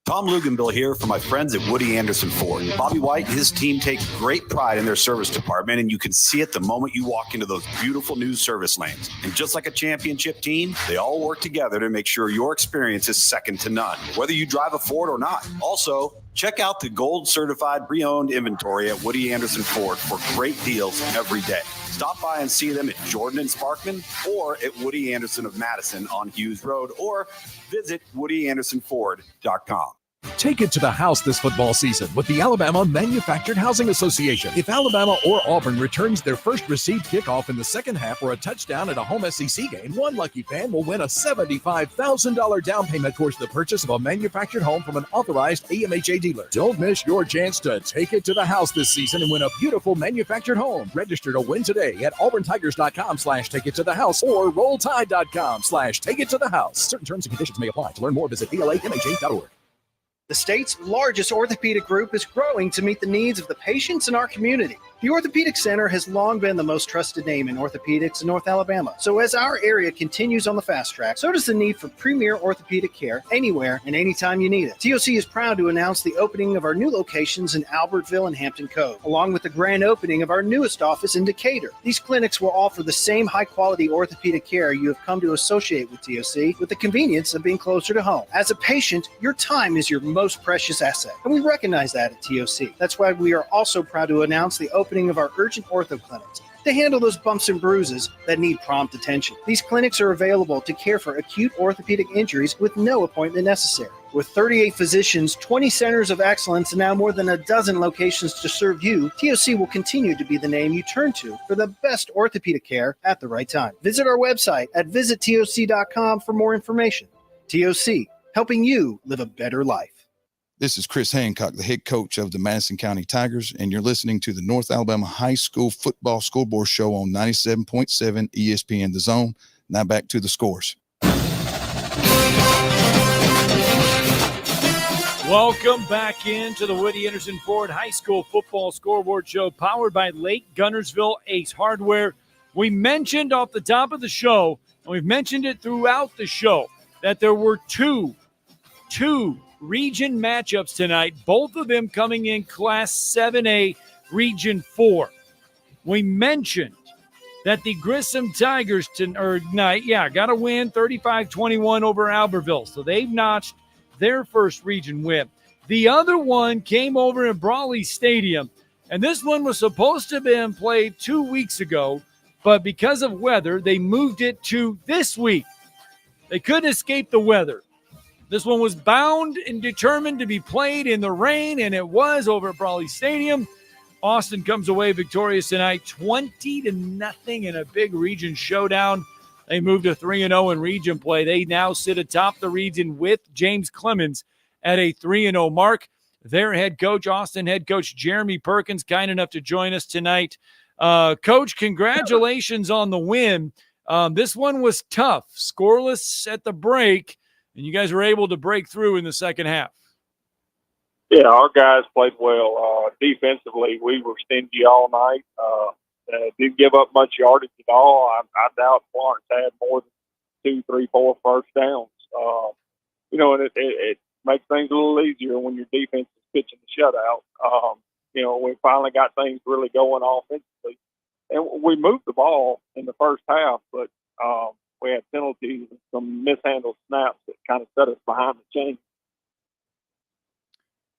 B: Tom Luganville here for my friends at Woody Anderson Ford. Bobby White and his team take great pride in their service department, and you can see it the moment you walk into those beautiful new service lanes. And just like a championship team, they all work together to make sure your experience is second to none, whether you drive a Ford or not. Also, check out the gold certified pre-owned inventory at Woody Anderson Ford for great deals every day. Stop by and see them at Jordan and Sparkman or at Woody Anderson of Madison on Hughes Road, or visit WoodyAndersonFord.com.
E: Take it to the house this football season with the Alabama Manufactured Housing Association. If Alabama or Auburn returns their first received kickoff in the second half or a touchdown at a home SEC game, one lucky fan will win a $75,000 down payment towards the purchase of a manufactured home from an authorized AMHA dealer. Don't miss your chance to take it to the house this season and win a beautiful manufactured home. Register to win today at auburntigers.com/take-it-to-the-house or rolltide.com/take-it-to-the-house. Certain terms and conditions may apply. To learn more, visit alamha.org.
T: The state's largest orthopedic group is growing to meet the needs of the patients in our community. The Orthopedic Center has long been the most trusted name in orthopedics in North Alabama. So as our area continues on the fast track, so does the need for premier orthopedic care anywhere and anytime you need it. TOC is proud to announce the opening of our new locations in Albertville and Hampton Cove, along with the grand opening of our newest office in Decatur. These clinics will offer the same high-quality orthopedic care you have come to associate with TOC, with the convenience of being closer to home. As a patient, your time is your most precious asset, and we recognize that at TOC. That's why we are also proud to announce the opening of our urgent ortho clinics to handle those bumps and bruises that need prompt attention. These clinics are available to care for acute orthopedic injuries with no appointment necessary. With 38 physicians, 20 centers of excellence, and now more than a dozen locations to serve you, TOC will continue to be the name you turn to for the best orthopedic care at the right time. Visit our website at visittoc.com for more information. TOC, helping you live a better life.
A: This is Chris Hancock, the head coach of the Madison County Tigers, and you're listening to the North Alabama High School Football Scoreboard Show on 97.7 ESPN The Zone. Now back to the scores.
L: Welcome back into the Woody Anderson Ford High School Football Scoreboard Show, powered by Lake Guntersville Ace Hardware. We mentioned off the top of the show, and we've mentioned it throughout the show, that there were two region matchups tonight, both of them coming in Class 7A Region 4. We mentioned that the Grissom Tigers tonight, got a win 35-21 over Albertville. So they've notched their first region win. The other one came over in Brawley Stadium, and this one was supposed to have been played 2 weeks ago, but because of weather, they moved it to this week. They couldn't escape the weather. This one was bound and determined to be played in the rain, and it was over at Brawley Stadium. Austin comes away victorious tonight, 20-0 in a big region showdown. They moved to 3-0 in region play. They now sit atop the region with James Clemens at a 3-0 mark. Their head coach, Austin head coach Jeremy Perkins, kind enough to join us tonight. Coach, congratulations on the win. This one was tough, scoreless at the break, and you guys were able to break through in the second half.
R: Yeah, our guys played well. Defensively, we were stingy all night. Didn't give up much yardage at all. I doubt Florence had more than 2, 3, 4 first downs. And it makes things a little easier when your defense is pitching the shutout. We finally got things really going offensively. And we moved the ball in the first half, but we had penalties and some mishandled snaps that kind of set us behind the chain.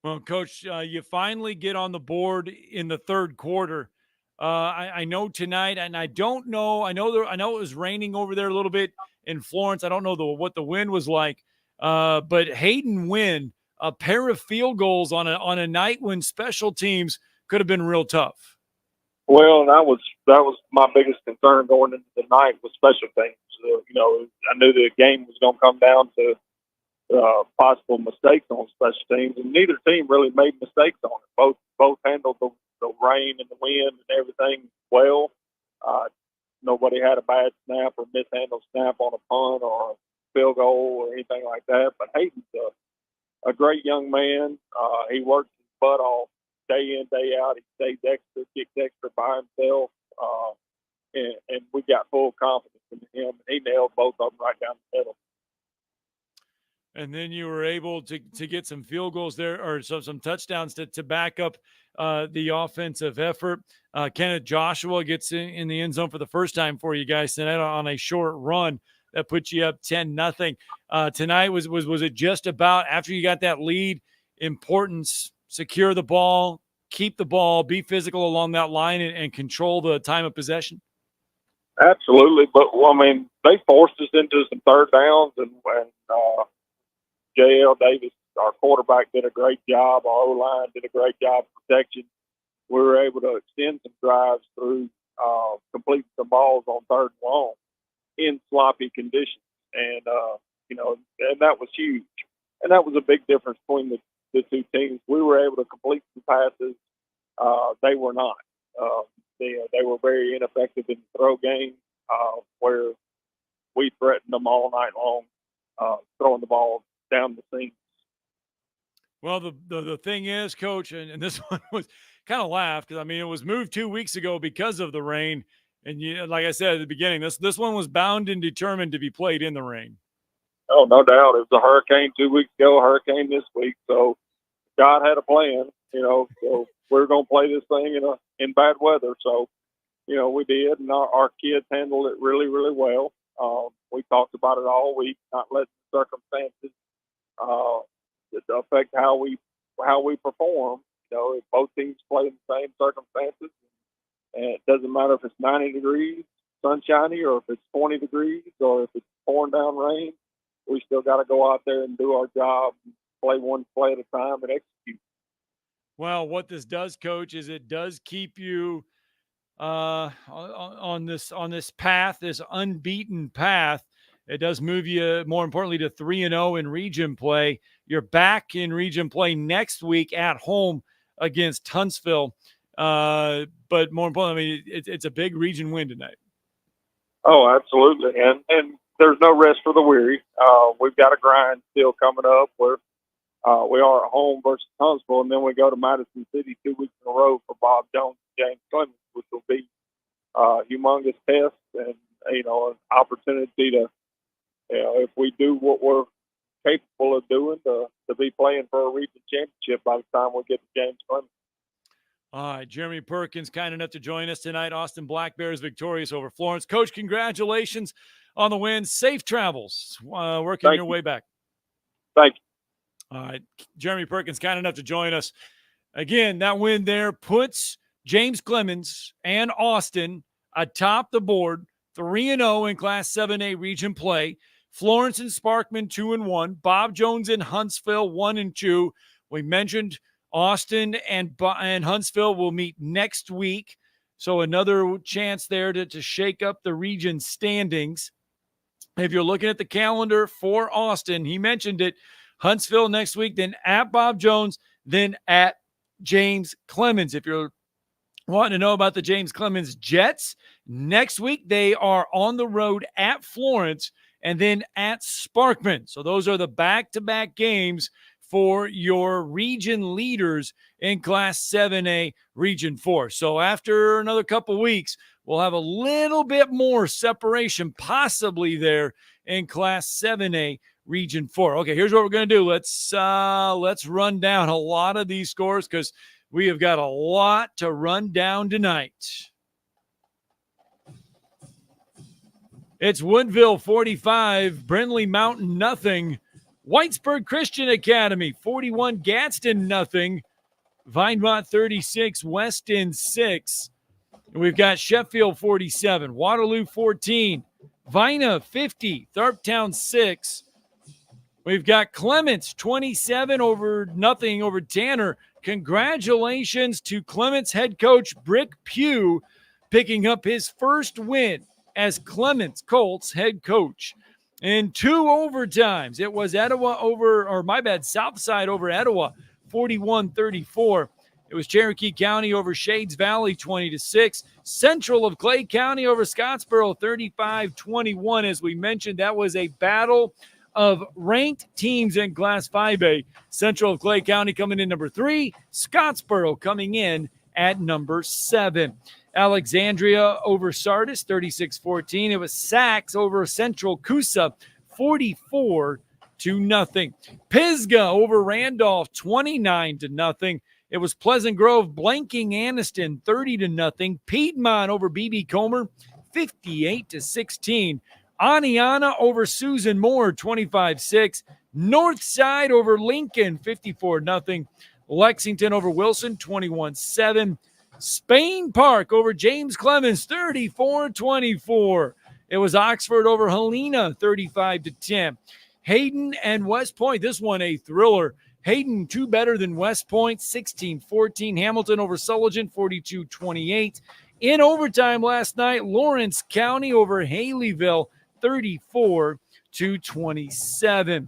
L: Well, Coach, you finally get on the board in the third quarter. I know tonight, and I don't know. I know it was raining over there a little bit in Florence. I don't know what the wind was like, but Hayden Wynn, a pair of field goals on a night when special teams could have been real tough.
R: Well, that was my biggest concern going into the night was special teams. I knew the game was going to come down to possible mistakes on special teams, and neither team really made mistakes on it. Both handled the rain and the wind and everything well. Nobody had a bad snap or mishandled snap on a punt or a field goal or anything like that. But Hayden's a great young man. He works his butt off day in, day out. He stays extra, kicks extra by himself, and we got full confidence in him. He nailed both of them right down the middle.
L: And then you were able to get some field goals there, or some touchdowns to back up the offensive effort. Kenneth Joshua gets in the end zone for the first time for you guys tonight on a short run that puts you up 10-0. Tonight was it just about, after you got that lead, importance, secure the ball, keep the ball, be physical along that line, and control the time of possession?
R: Absolutely, but they forced us into some third downs, and J.L. Davis, our quarterback, did a great job. Our O-line did a great job of protection. We were able to extend some drives through completing some balls on third and long in sloppy conditions. And, and that was huge. And that was a big difference between the two teams. We were able to complete some passes. They were not. They were very ineffective in the throw game, where we threatened them all night long, throwing the ball down the seams.
L: Well, the thing is, Coach, and this one was kind of laughed because it was moved 2 weeks ago because of the rain, and like I said at the beginning, this one was bound and determined to be played in the rain.
R: Oh, no doubt. It was a hurricane 2 weeks ago, a hurricane this week, so God had a plan. So we're going to play this thing in bad weather. So we did, and our kids handled it really, really well. We talked about it all week, not letting circumstances affect how we perform. If both teams play in the same circumstances, and it doesn't matter if it's 90 degrees, sunshiny, or if it's 20 degrees, or if it's pouring down rain, we still got to go out there and do our job, and play one play at a time, and execute.
L: Well, what this does, Coach, is it does keep you on this path, this unbeaten path. It does move you, more importantly, to 3-0 in region play. You're back in region play next week at home against Huntsville. But more importantly, I mean, it's a big region win tonight.
R: Oh, absolutely. And there's no rest for the weary. We've got a grind still coming up where we are at home versus Huntsville, and then we go to Madison City 2 weeks in a row for Bob Jones and James Clemens, which will be humongous test and, an opportunity to, if we do what we're capable of doing, to be playing for a region championship by the time we get to James Clemens.
L: All right, Jeremy Perkins, kind enough to join us tonight. Austin Black Bears victorious over Florence. Coach, congratulations on the win. Safe travels working your way back.
R: Thank you.
L: All right, Jeremy Perkins, kind enough to join us. Again, that win there puts James Clemens and Austin atop the board, 3-0 in Class 7A region play. Florence and Sparkman 2-1. Bob Jones and Huntsville 1-2. We mentioned Austin and Huntsville will meet next week. So another chance there to shake up the region standings. If you're looking at the calendar for Austin, he mentioned it, Huntsville next week, then at Bob Jones, then at James Clemens. If you're wanting to know about the James Clemens Jets, next week they are on the road at Florence and then at Sparkman. So those are the back-to-back games for your region leaders in Class 7A Region 4. So after another couple weeks, we'll have a little bit more separation possibly there in Class 7A Region 4. Okay, here's what we're going to do. Let's run down a lot of these scores because we have got a lot to run down tonight. It's Woodville 45, Brindley Mountain nothing. Whitesburg Christian Academy 41, Gadsden nothing. Vinemont 36, Weston 6. And we've got Sheffield 47, Waterloo 14, Vina 50, Tharptown 6. We've got Clements 27 over nothing over Tanner. Congratulations to Clements head coach Brick Pugh picking up his first win as Clements Colts head coach. In 2 overtimes, it was Southside over Etowah, 41-34. It was Cherokee County over Shades Valley, 20-6. Central of Clay County over Scottsboro, 35-21. As we mentioned, that was a battle of ranked teams in Class 5A. Central of Clay County coming in number 3, Scottsboro coming in at number 7. Alexandria over Sardis, 36-14. It was Sachs over Central Coosa, 44-0. Pisgah over Randolph, 29-0. It was Pleasant Grove blanking Anniston, 30-0. Piedmont over BB Comer, 58-16. Aniana over Susan Moore, 25-6. Northside over Lincoln, 54-0. Lexington over Wilson, 21-7. Spain Park over James Clemens, 34-24. It was Oxford over Helena, 35-10. Hayden and West Point, this one a thriller. Hayden 2 better than West Point, 16-14. Hamilton over Sullivan, 42-28. In overtime last night, Lawrence County over Haleyville, 34-27.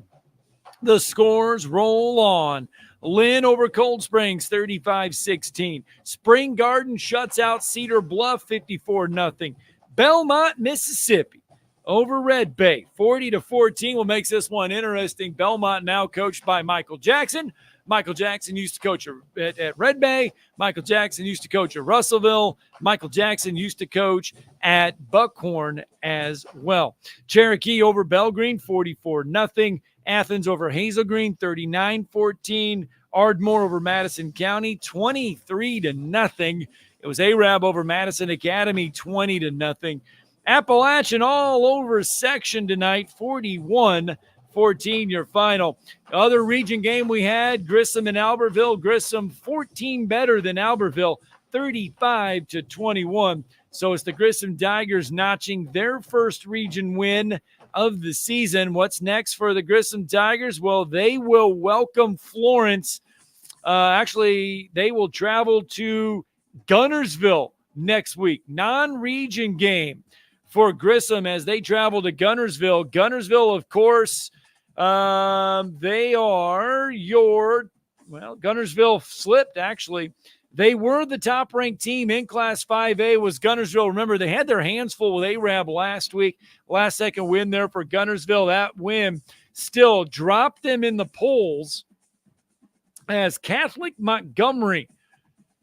L: The scores roll on. Lynn over Cold Springs, 35-16. Spring Garden shuts out Cedar Bluff, 54-0. Belmont, Mississippi over Red Bay, 40-14. What makes this one interesting, Belmont now coached by Michael Jackson. Michael Jackson used to coach at Red Bay. Michael Jackson used to coach at Russellville. Michael Jackson used to coach at Buckhorn as well. Cherokee over Belgreen, 44-0. Athens over Hazel Green, 39-14. Ardmore over Madison County, 23-0. It was Arab over Madison Academy, 20-0. Appalachian all over section tonight, 41-14 your final. Other region game we had, Grissom and Albertville. Grissom 14 better than Albertville, 35-21. So it's the Grissom Tigers notching their first region win of the season. What's next for the Grissom Tigers? Well, they will welcome Florence. Actually, they will travel to Guntersville next week. Non-region game for Grissom as they travel to Guntersville. Guntersville, of course, they are Guntersville slipped, actually. They were the top-ranked team in Class 5A was Guntersville. Remember, they had their hands full with Arab last week. Last-second win there for Guntersville. That win still dropped them in the polls as Catholic Montgomery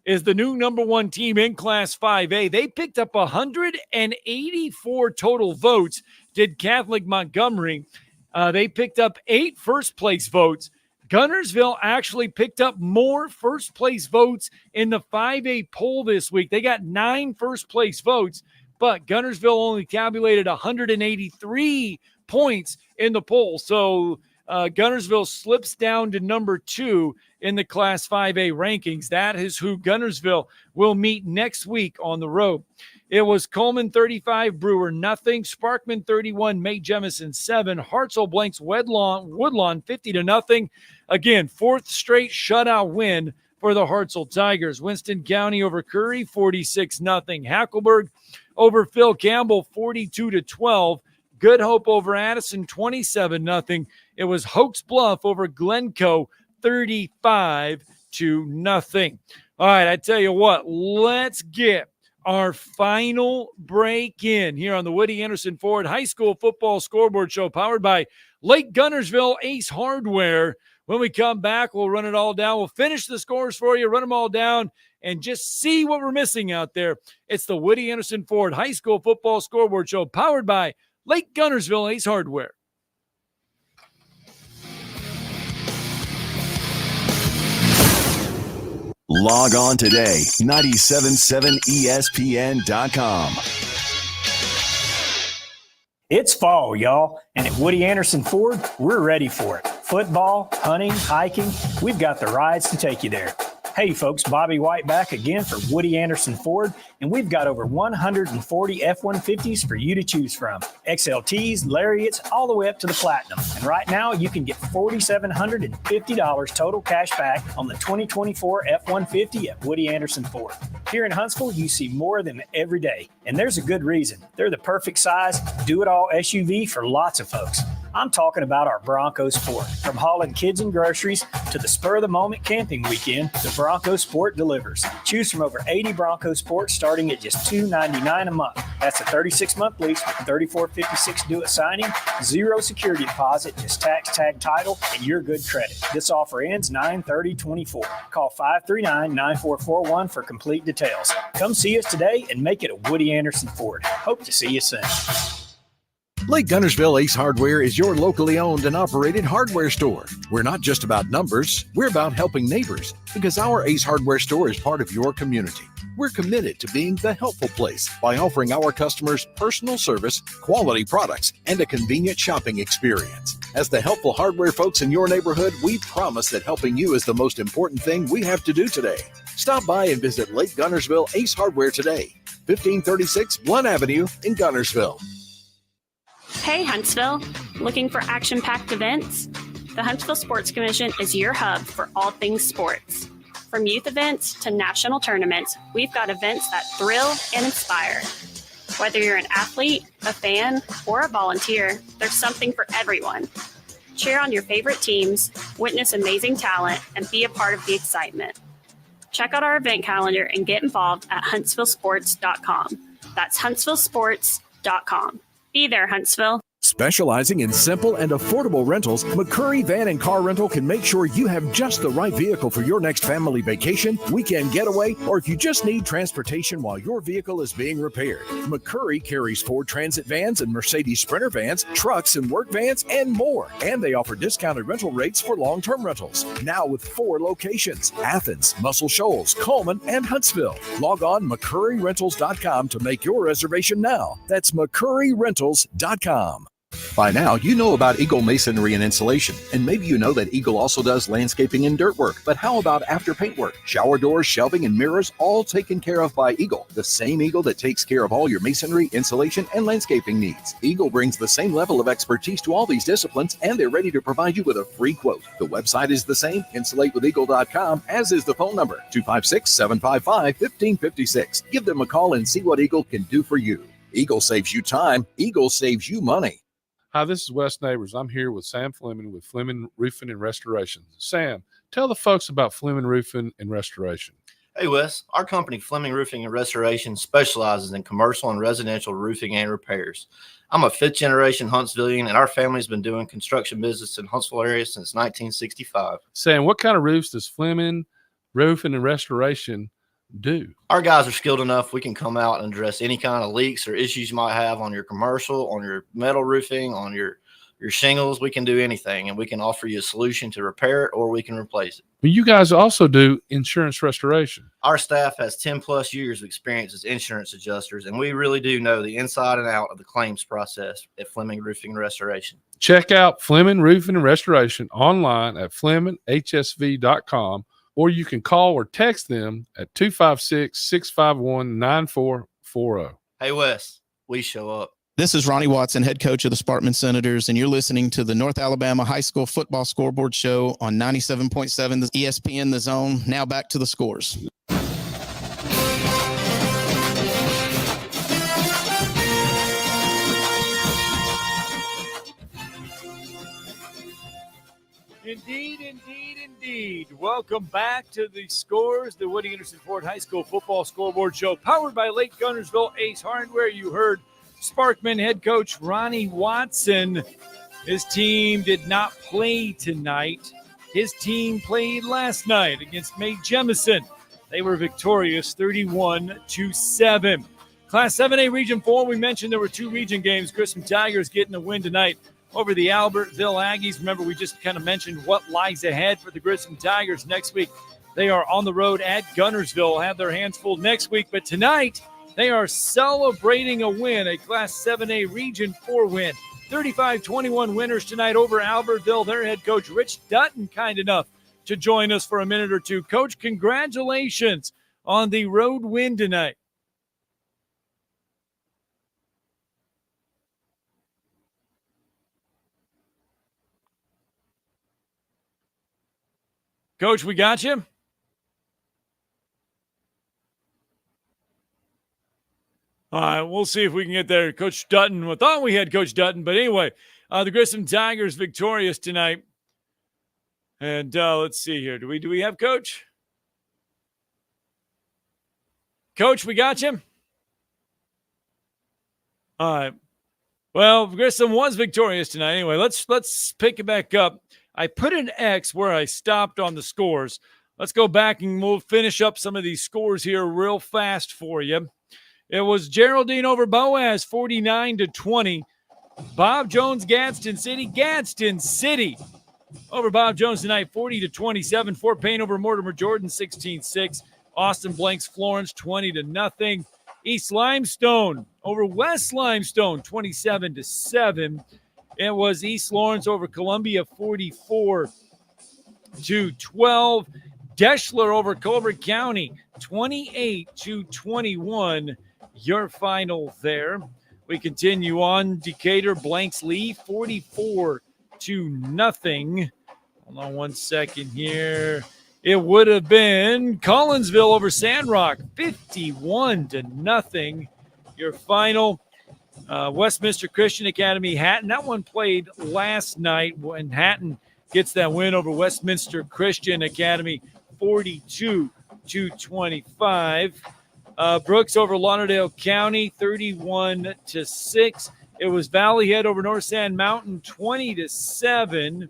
L: is the new number one team in Class 5A. They picked up 184 total votes, did Catholic Montgomery. They picked up 8 first-place votes. Guntersville actually picked up more first-place votes in the 5A poll this week. They got 9 first-place votes, but Guntersville only tabulated 183 points in the poll. So Guntersville slips down to number 2 in the Class 5A rankings. That is who Guntersville will meet next week on the road. It was Coleman 35, Brewer nothing, Sparkman 31, May Jemison 7, Hartselle blanks Woodlawn 50-0. Again, 4th straight shutout win for the Hartselle Tigers. Winston County over Curry 46-0. Hackleburg over Phil Campbell 42-12. Good Hope over Addison 27-0. It was Hoax Bluff over Glencoe 35-0. All right, I tell you what, let's get our final break in here on the Woody Anderson Ford High School Football Scoreboard Show, powered by Lake Guntersville Ace Hardware. When we come back, we'll run it all down. We'll finish the scores for you, run them all down, and just see what we're missing out there. It's the Woody Anderson Ford High School Football Scoreboard Show, powered by Lake Guntersville Ace Hardware.
K: Log on today, 977ESPN.com.
O: It's fall, y'all, and at Woody Anderson Ford, we're ready for it. Football, hunting, hiking, we've got the rides to take you there. Hey folks, Bobby White back again for Woody Anderson Ford, and we've got over 140 F-150s for you to choose from. XLTs, Lariats, all the way up to the Platinum. And right now, you can get $4,750 total cash back on the 2024 F-150 at Woody Anderson Ford. Here in Huntsville, you see more of them every day, and there's a good reason. They're the perfect size, do-it-all SUV for lots of folks. I'm talking about our Bronco Sport. From hauling kids and groceries to the spur-of-the-moment camping weekend, the Bronco Sport delivers. Choose from over 80 Bronco Sports starting at just $299 a month. That's a 36-month lease with $34.56 due at signing, 0 security deposit, just tax, tag, title, and your good credit. This offer ends 9/30/24. Call 539-9441 for complete details. Come see us today and make it a Woody Anderson Ford. Hope to see you soon.
E: Lake Guntersville Ace Hardware is your locally owned and operated hardware store. We're not just about numbers, we're about helping neighbors, because our Ace Hardware store is part of your community. We're committed to being the helpful place by offering our customers personal service, quality products, and a convenient shopping experience. As the helpful hardware folks in your neighborhood, we promise that helping you is the most important thing we have to do today. Stop by and visit Lake Guntersville Ace Hardware today, 1536 Blunt Avenue in Guntersville.
C: Hey Huntsville, looking for action-packed events? The Huntsville Sports Commission is your hub for all things sports. From youth events to national tournaments, we've got events that thrill and inspire. Whether you're an athlete, a fan, or a volunteer, there's something for everyone. Cheer on your favorite teams, witness amazing talent, and be a part of the excitement. Check out our event calendar and get involved at huntsvillesports.com. That's huntsvillesports.com. Be there, Huntsville.
E: Specializing in simple and affordable rentals, McCurry Van and Car Rental can make sure you have just the right vehicle for your next family vacation, weekend getaway, or if you just need transportation while your vehicle is being repaired. McCurry carries Ford Transit vans and Mercedes Sprinter vans, trucks and work vans, and more. And they offer discounted rental rates for long-term rentals. Now with 4 locations: Athens, Muscle Shoals, Coleman, and Huntsville. Log on McCurryRentals.com to make your reservation now. That's McCurryRentals.com. By now, you know about Eagle Masonry and Insulation, and maybe you know that Eagle also does landscaping and dirt work. But how about after paint work? Shower doors, shelving, and mirrors, all taken care of by Eagle, the same Eagle that takes care of all your masonry, insulation, and landscaping needs. Eagle brings the same level of expertise to all these disciplines, and they're ready to provide you with a free quote. The website is the same, insulatewitheagle.com, as is the phone number, 256-755-1556. Give them a call and see what Eagle can do for you. Eagle saves you time. Eagle saves you money.
D: Hi, this is Wes Neighbors. I'm here with Sam Fleming with Fleming Roofing and Restoration. Sam, tell the folks about Fleming Roofing and Restoration.
F: Hey, Wes. Our company, Fleming Roofing and Restoration, specializes in commercial and residential roofing and repairs. I'm a fifth-generation Huntsvillian, and our family's been doing construction business in Huntsville area since 1965.
D: Sam, what kind of roofs does Fleming Roofing and Restoration do?
F: Our guys are skilled enough. We can come out and address any kind of leaks or issues you might have on your commercial, on your metal roofing, on your shingles. We can do anything, and we can offer you a solution to repair it, or we can replace it.
D: But you guys also do insurance restoration.
F: Our staff has 10 plus years of experience as insurance adjusters, and we really do know the inside and out of the claims process at Fleming Roofing and Restoration.
D: Check out Fleming Roofing and Restoration online at FlemingHSV.com, or you can call or text them at 256-651-9440.
F: Hey, Wes, we show up.
U: This is Ronnie Watson, head coach of the Sparkman Senators, and you're listening to the North Alabama High School Football Scoreboard Show on 97.7 the ESPN The Zone. Now back to the scores.
L: Indeed. Welcome back to the scores, the Woody Anderson Ford High School Football Scoreboard Show, powered by Lake Guntersville Ace Hardware. You heard Sparkman head coach Ronnie Watson. His team did not play tonight. His team played last night against May Jemison. They were victorious 31-7. Class 7A Region 4, we mentioned there were two region games. Grissom Tigers getting a win tonight over the Albertville Aggies. Remember, we just kind of mentioned what lies ahead for the Grissom Tigers next week. They are on the road at Guntersville, have their hands full next week. But tonight, they are celebrating a win, a Class 7A Region 4 win. 35-21 winners tonight over Albertville. Their head coach, Rich Dutton, kind enough to join us for a minute or two. Coach, congratulations on the road win tonight. Coach, we got you. All right, we'll see if we can get there. Coach Dutton, we thought we had Coach Dutton, but anyway, the Grissom Tigers victorious tonight. And let's see here. Do we have Coach? Coach, we got you. All right. Well, Grissom was victorious tonight. Anyway, let's pick it back up. I put an X where I stopped on the scores. Let's go back and we'll finish up some of these scores here real fast for you. It was Geraldine over Boaz, 49-20. Bob Jones, Gadsden City over Bob Jones tonight, 40-27. Fort Payne over Mortimer Jordan, 16-6. Austin Blanks Florence, 20-0. East Limestone over West Limestone, 27-7. It was East Lawrence over Columbia, 44-12. Deschler over Colbert County, 28-21. Your final there. We continue on. Decatur Blanks Lee, 44-0. Hold on one second here. It would have been Collinsville over Sandrock, 51-0. Your final. Westminster Christian Academy, Hatton. That one played last night when Hatton gets that win over Westminster Christian Academy, 42-25. Brooks over Lauderdale County, 31-6. It was Valley Head over North Sand Mountain, 20-7.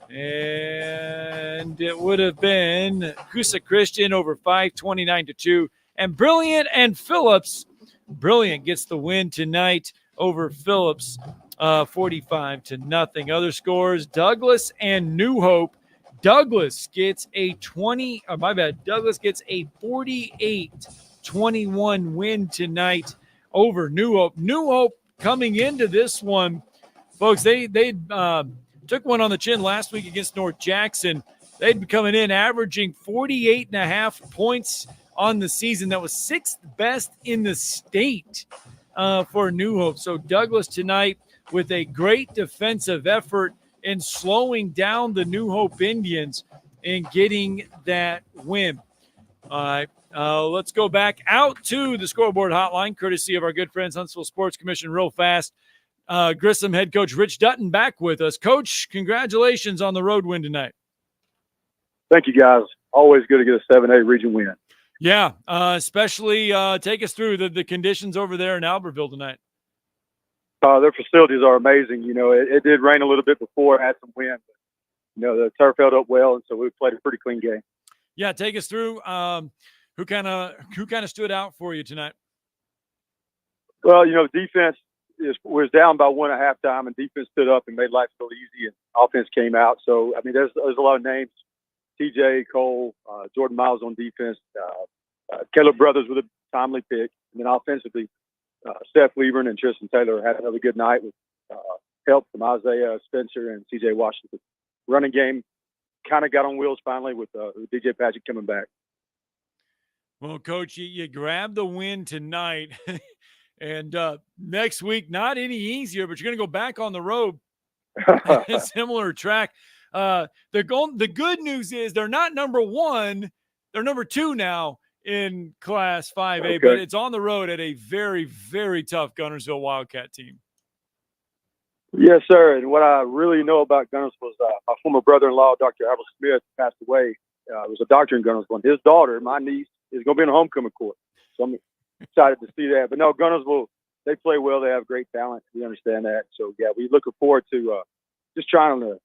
L: And it would have been Coosa Christian over 529-2. And Brilliant and Phillips. Brilliant gets the win tonight over Phillips, 45-0. Other scores, Douglas and New Hope. Douglas gets a 48-21 win tonight over New Hope. New Hope coming into this one, folks, they took one on the chin last week against North Jackson. They'd be coming in averaging 48.5 points on the season. That was sixth best in the state for New Hope. So Douglas tonight with a great defensive effort in slowing down the New Hope Indians and getting that win. All right. Let's go back out to the scoreboard hotline, courtesy of our good friends, Huntsville Sports Commission, real fast. Grissom head coach Rich Dutton back with us. Coach, congratulations on the road win tonight.
H: Thank you, guys. Always good to get a 7A region win.
L: Yeah, especially take us through the conditions over there in Albertville tonight.
H: Their facilities are amazing. You know, it did rain a little bit before, had some wind. But, you know, the turf held up well, and so we played a pretty clean game.
L: Yeah, take us through who kind of stood out for you tonight.
H: Well, you know, defense was down by 1 at halftime, and defense stood up and made life so easy, and offense came out. So, I mean, there's a lot of names. TJ, Cole, Jordan Miles on defense, Caleb Brothers with a timely pick, and then offensively, Steph Lieberman and Tristan Taylor had another good night with help from Isaiah Spencer and CJ Washington. Running game kind of got on wheels finally with DJ Patrick coming back.
L: Well, Coach, you grabbed the win tonight, and next week not any easier, but you're going to go back on the road, similar track. The good news is they're not number one; they're number 2 now in Class 5A,
H: okay.
L: But it's on the road at a very, very tough Guntersville Wildcat team.
H: Yes, sir. And what I really know about Guntersville is my former brother-in-law, Dr. Albert Smith, passed away. Was a doctor in Guntersville. And his daughter, my niece, is going to be in the homecoming court. So I'm excited to see that. But no, Guntersville, they play well. They have great talent. We understand that. So, yeah, we're looking forward to just trying to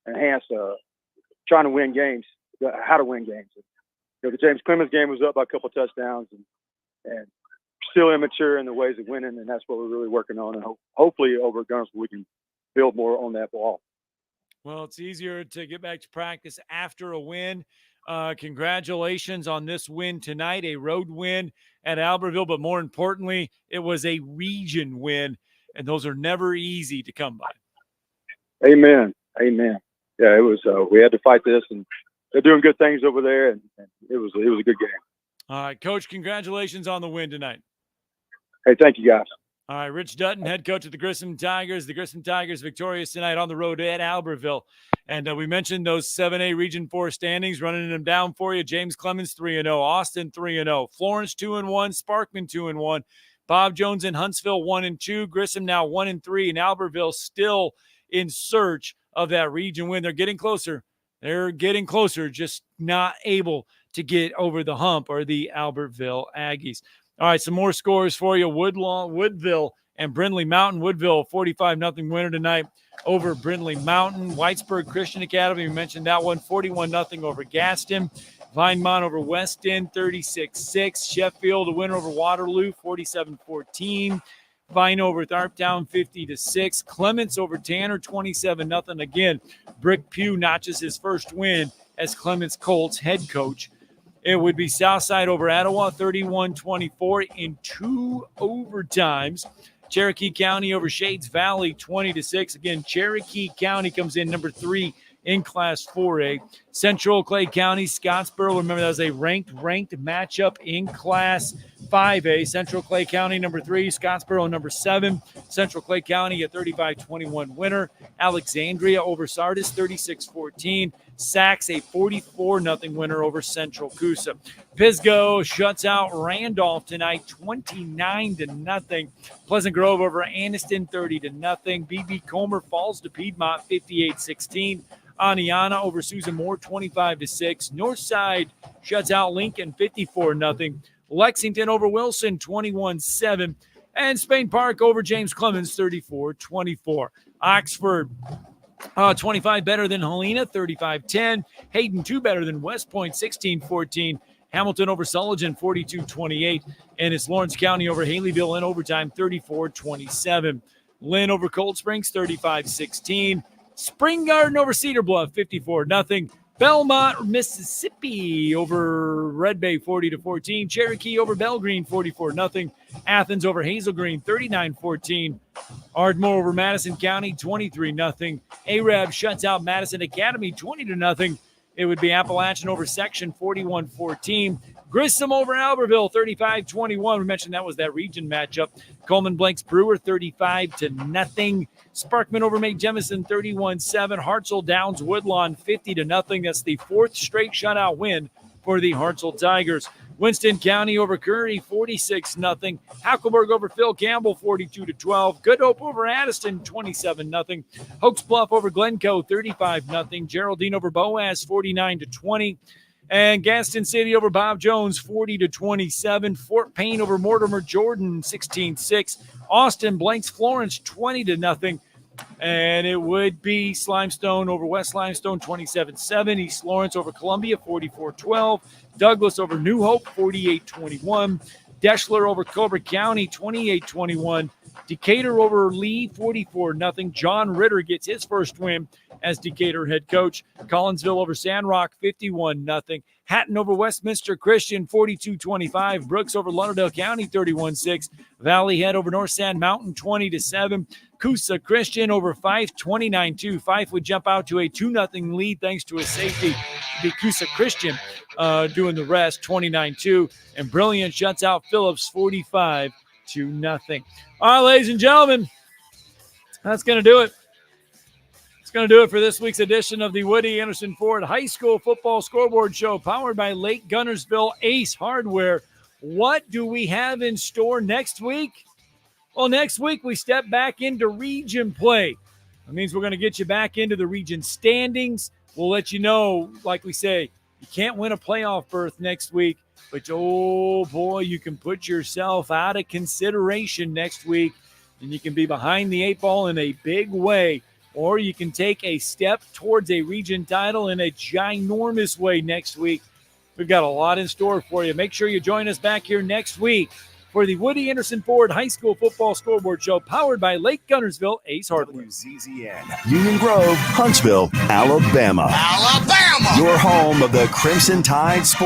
H: enhance, trying to win games, how to win games. You know, the James Clemens game was up by a couple of touchdowns and still immature in the ways of winning, and that's what we're really working on. And hopefully over at Guntersville we can build more on that ball.
L: Well, it's easier to get back to practice after a win. Congratulations on this win tonight, a road win at Albertville, but more importantly, it was a region win, and those are never easy to come by.
H: Amen. Yeah, it was. We had to fight this, and they're doing good things over there, and it was a good game.
L: All right, Coach, congratulations on the win tonight.
H: Hey, thank you, guys.
L: All right, Rich Dutton, head coach of the Grissom Tigers. The Grissom Tigers victorious tonight on the road at Albertville. And we mentioned those 7A Region 4 standings, running them down for you. James Clemens 3-0, Austin 3-0, Florence 2-1, Sparkman 2-1, Bob Jones and Huntsville 1-2, Grissom now 1-3, and Albertville still in search of that region win. They're getting closer. Just not able to get over the hump or the Albertville Aggies. All right, some more scores for you. Woodville and Brindley Mountain. Woodville, 45-0 winner tonight over Brindley Mountain. Whitesburg Christian Academy, we mentioned that one, 41-0 over Gaston. Vinemont over West End, 36-6. Sheffield, a winner over Waterloo, 47-14. Vine over Tharptown, 50-6. Clements over Tanner, 27-0. Again, Brick Pugh notches his first win as Clements Colts head coach. It would be Southside over Ottawa, 31-24 in 2 overtimes. Cherokee County over Shades Valley, 20-6. Again, Cherokee County comes in number 3 in Class 4A. Central Clay County, Scottsboro. Remember, that was a ranked matchup in Class 5A. Central Clay County, number 3. Scottsboro, number 7. Central Clay County, a 35-21 winner. Alexandria over Sardis, 36-14. Sachs, a 44-0 winner over Central Coosa. Pisgah shuts out Randolph tonight, 29-0. Pleasant Grove over Anniston, 30-0. BB Comer falls to Piedmont, 58-16. Aniana over Susan Moore, 25-6. Northside shuts out Lincoln, 54-0. Lexington over Wilson, 21-7. And Spain Park over James Clemens, 34-24. Oxford, 25 better than Helena, 35-10. Hayden 2 better than West Point, 16-14. Hamilton over Sullivan, 42-28. And it's Lawrence County over Haleyville in overtime, 34-27. Lynn over Cold Springs, 35-16. Spring Garden over Cedar Bluff, 54-0. Belmont, Mississippi over Red Bay, 40-14. Cherokee over Belgreen, 44-0. Athens over Hazel Green, 39-14. Ardmore over Madison County, 23-0. Arab shuts out Madison Academy, 20-0. It would be Appalachian over Section, 41-14. Grissom over Albertville, 35-21. We mentioned that was that region matchup. Coleman Blanks Brewer, 35-0. Sparkman over May Jemison, 31-7. Hartselle Downs Woodlawn, 50-0. That's the 4th straight shutout win for the Hartselle Tigers. Winston County over Curry, 46-0. Hackleburg over Phil Campbell, 42-12. Good Hope over Addiston, 27-0. Oaks Bluff over Glencoe, 35-0. Geraldine over Boaz, 49-20. And Gaston City over Bob Jones, 40-27. Fort Payne over Mortimer Jordan, 16-6. Austin blanks Florence, 20-0. And it would be Slimestone over West Limestone, 27-7. East Lawrence over Columbia, 44-12. Douglas over New Hope, 48-21. Deschler over Cobra County, 28-21. Decatur over Lee, 44-0. John Ritter gets his first win as Decatur head coach. Collinsville over Sandrock, 51-0. Hatton over Westminster Christian, 42-25. Brooks over Lauderdale County, 31-6. Valley Head over North Sand Mountain, 20-7. Coosa Christian over Fife, 29-2. Fife would jump out to a 2-0 lead thanks to a safety. The Coosa Christian doing the rest, 29-2. And Brilliant shuts out Phillips, 45-0. All right, ladies and gentlemen, that's going to do it. It's going to do it for this week's edition of the Woody Anderson Ford High School Football Scoreboard Show, powered by Lake Guntersville Ace Hardware. What do we have in store next week? Well, next week we step back into region play. That means we're going to get you back into the region standings. We'll let you know, like we say, you can't win a playoff berth next week, but oh boy, you can put yourself out of consideration next week, and you can be behind the 8 ball in a big way, or you can take a step towards a region title in a ginormous way next week. We've got a lot in store for you. Make sure you join us back here next week for the Woody Anderson Ford High School Football Scoreboard Show, powered by Lake Guntersville Ace Hardware.
K: WZZN, Union Grove, Huntsville, Alabama. Your home of the Crimson Tide Sports.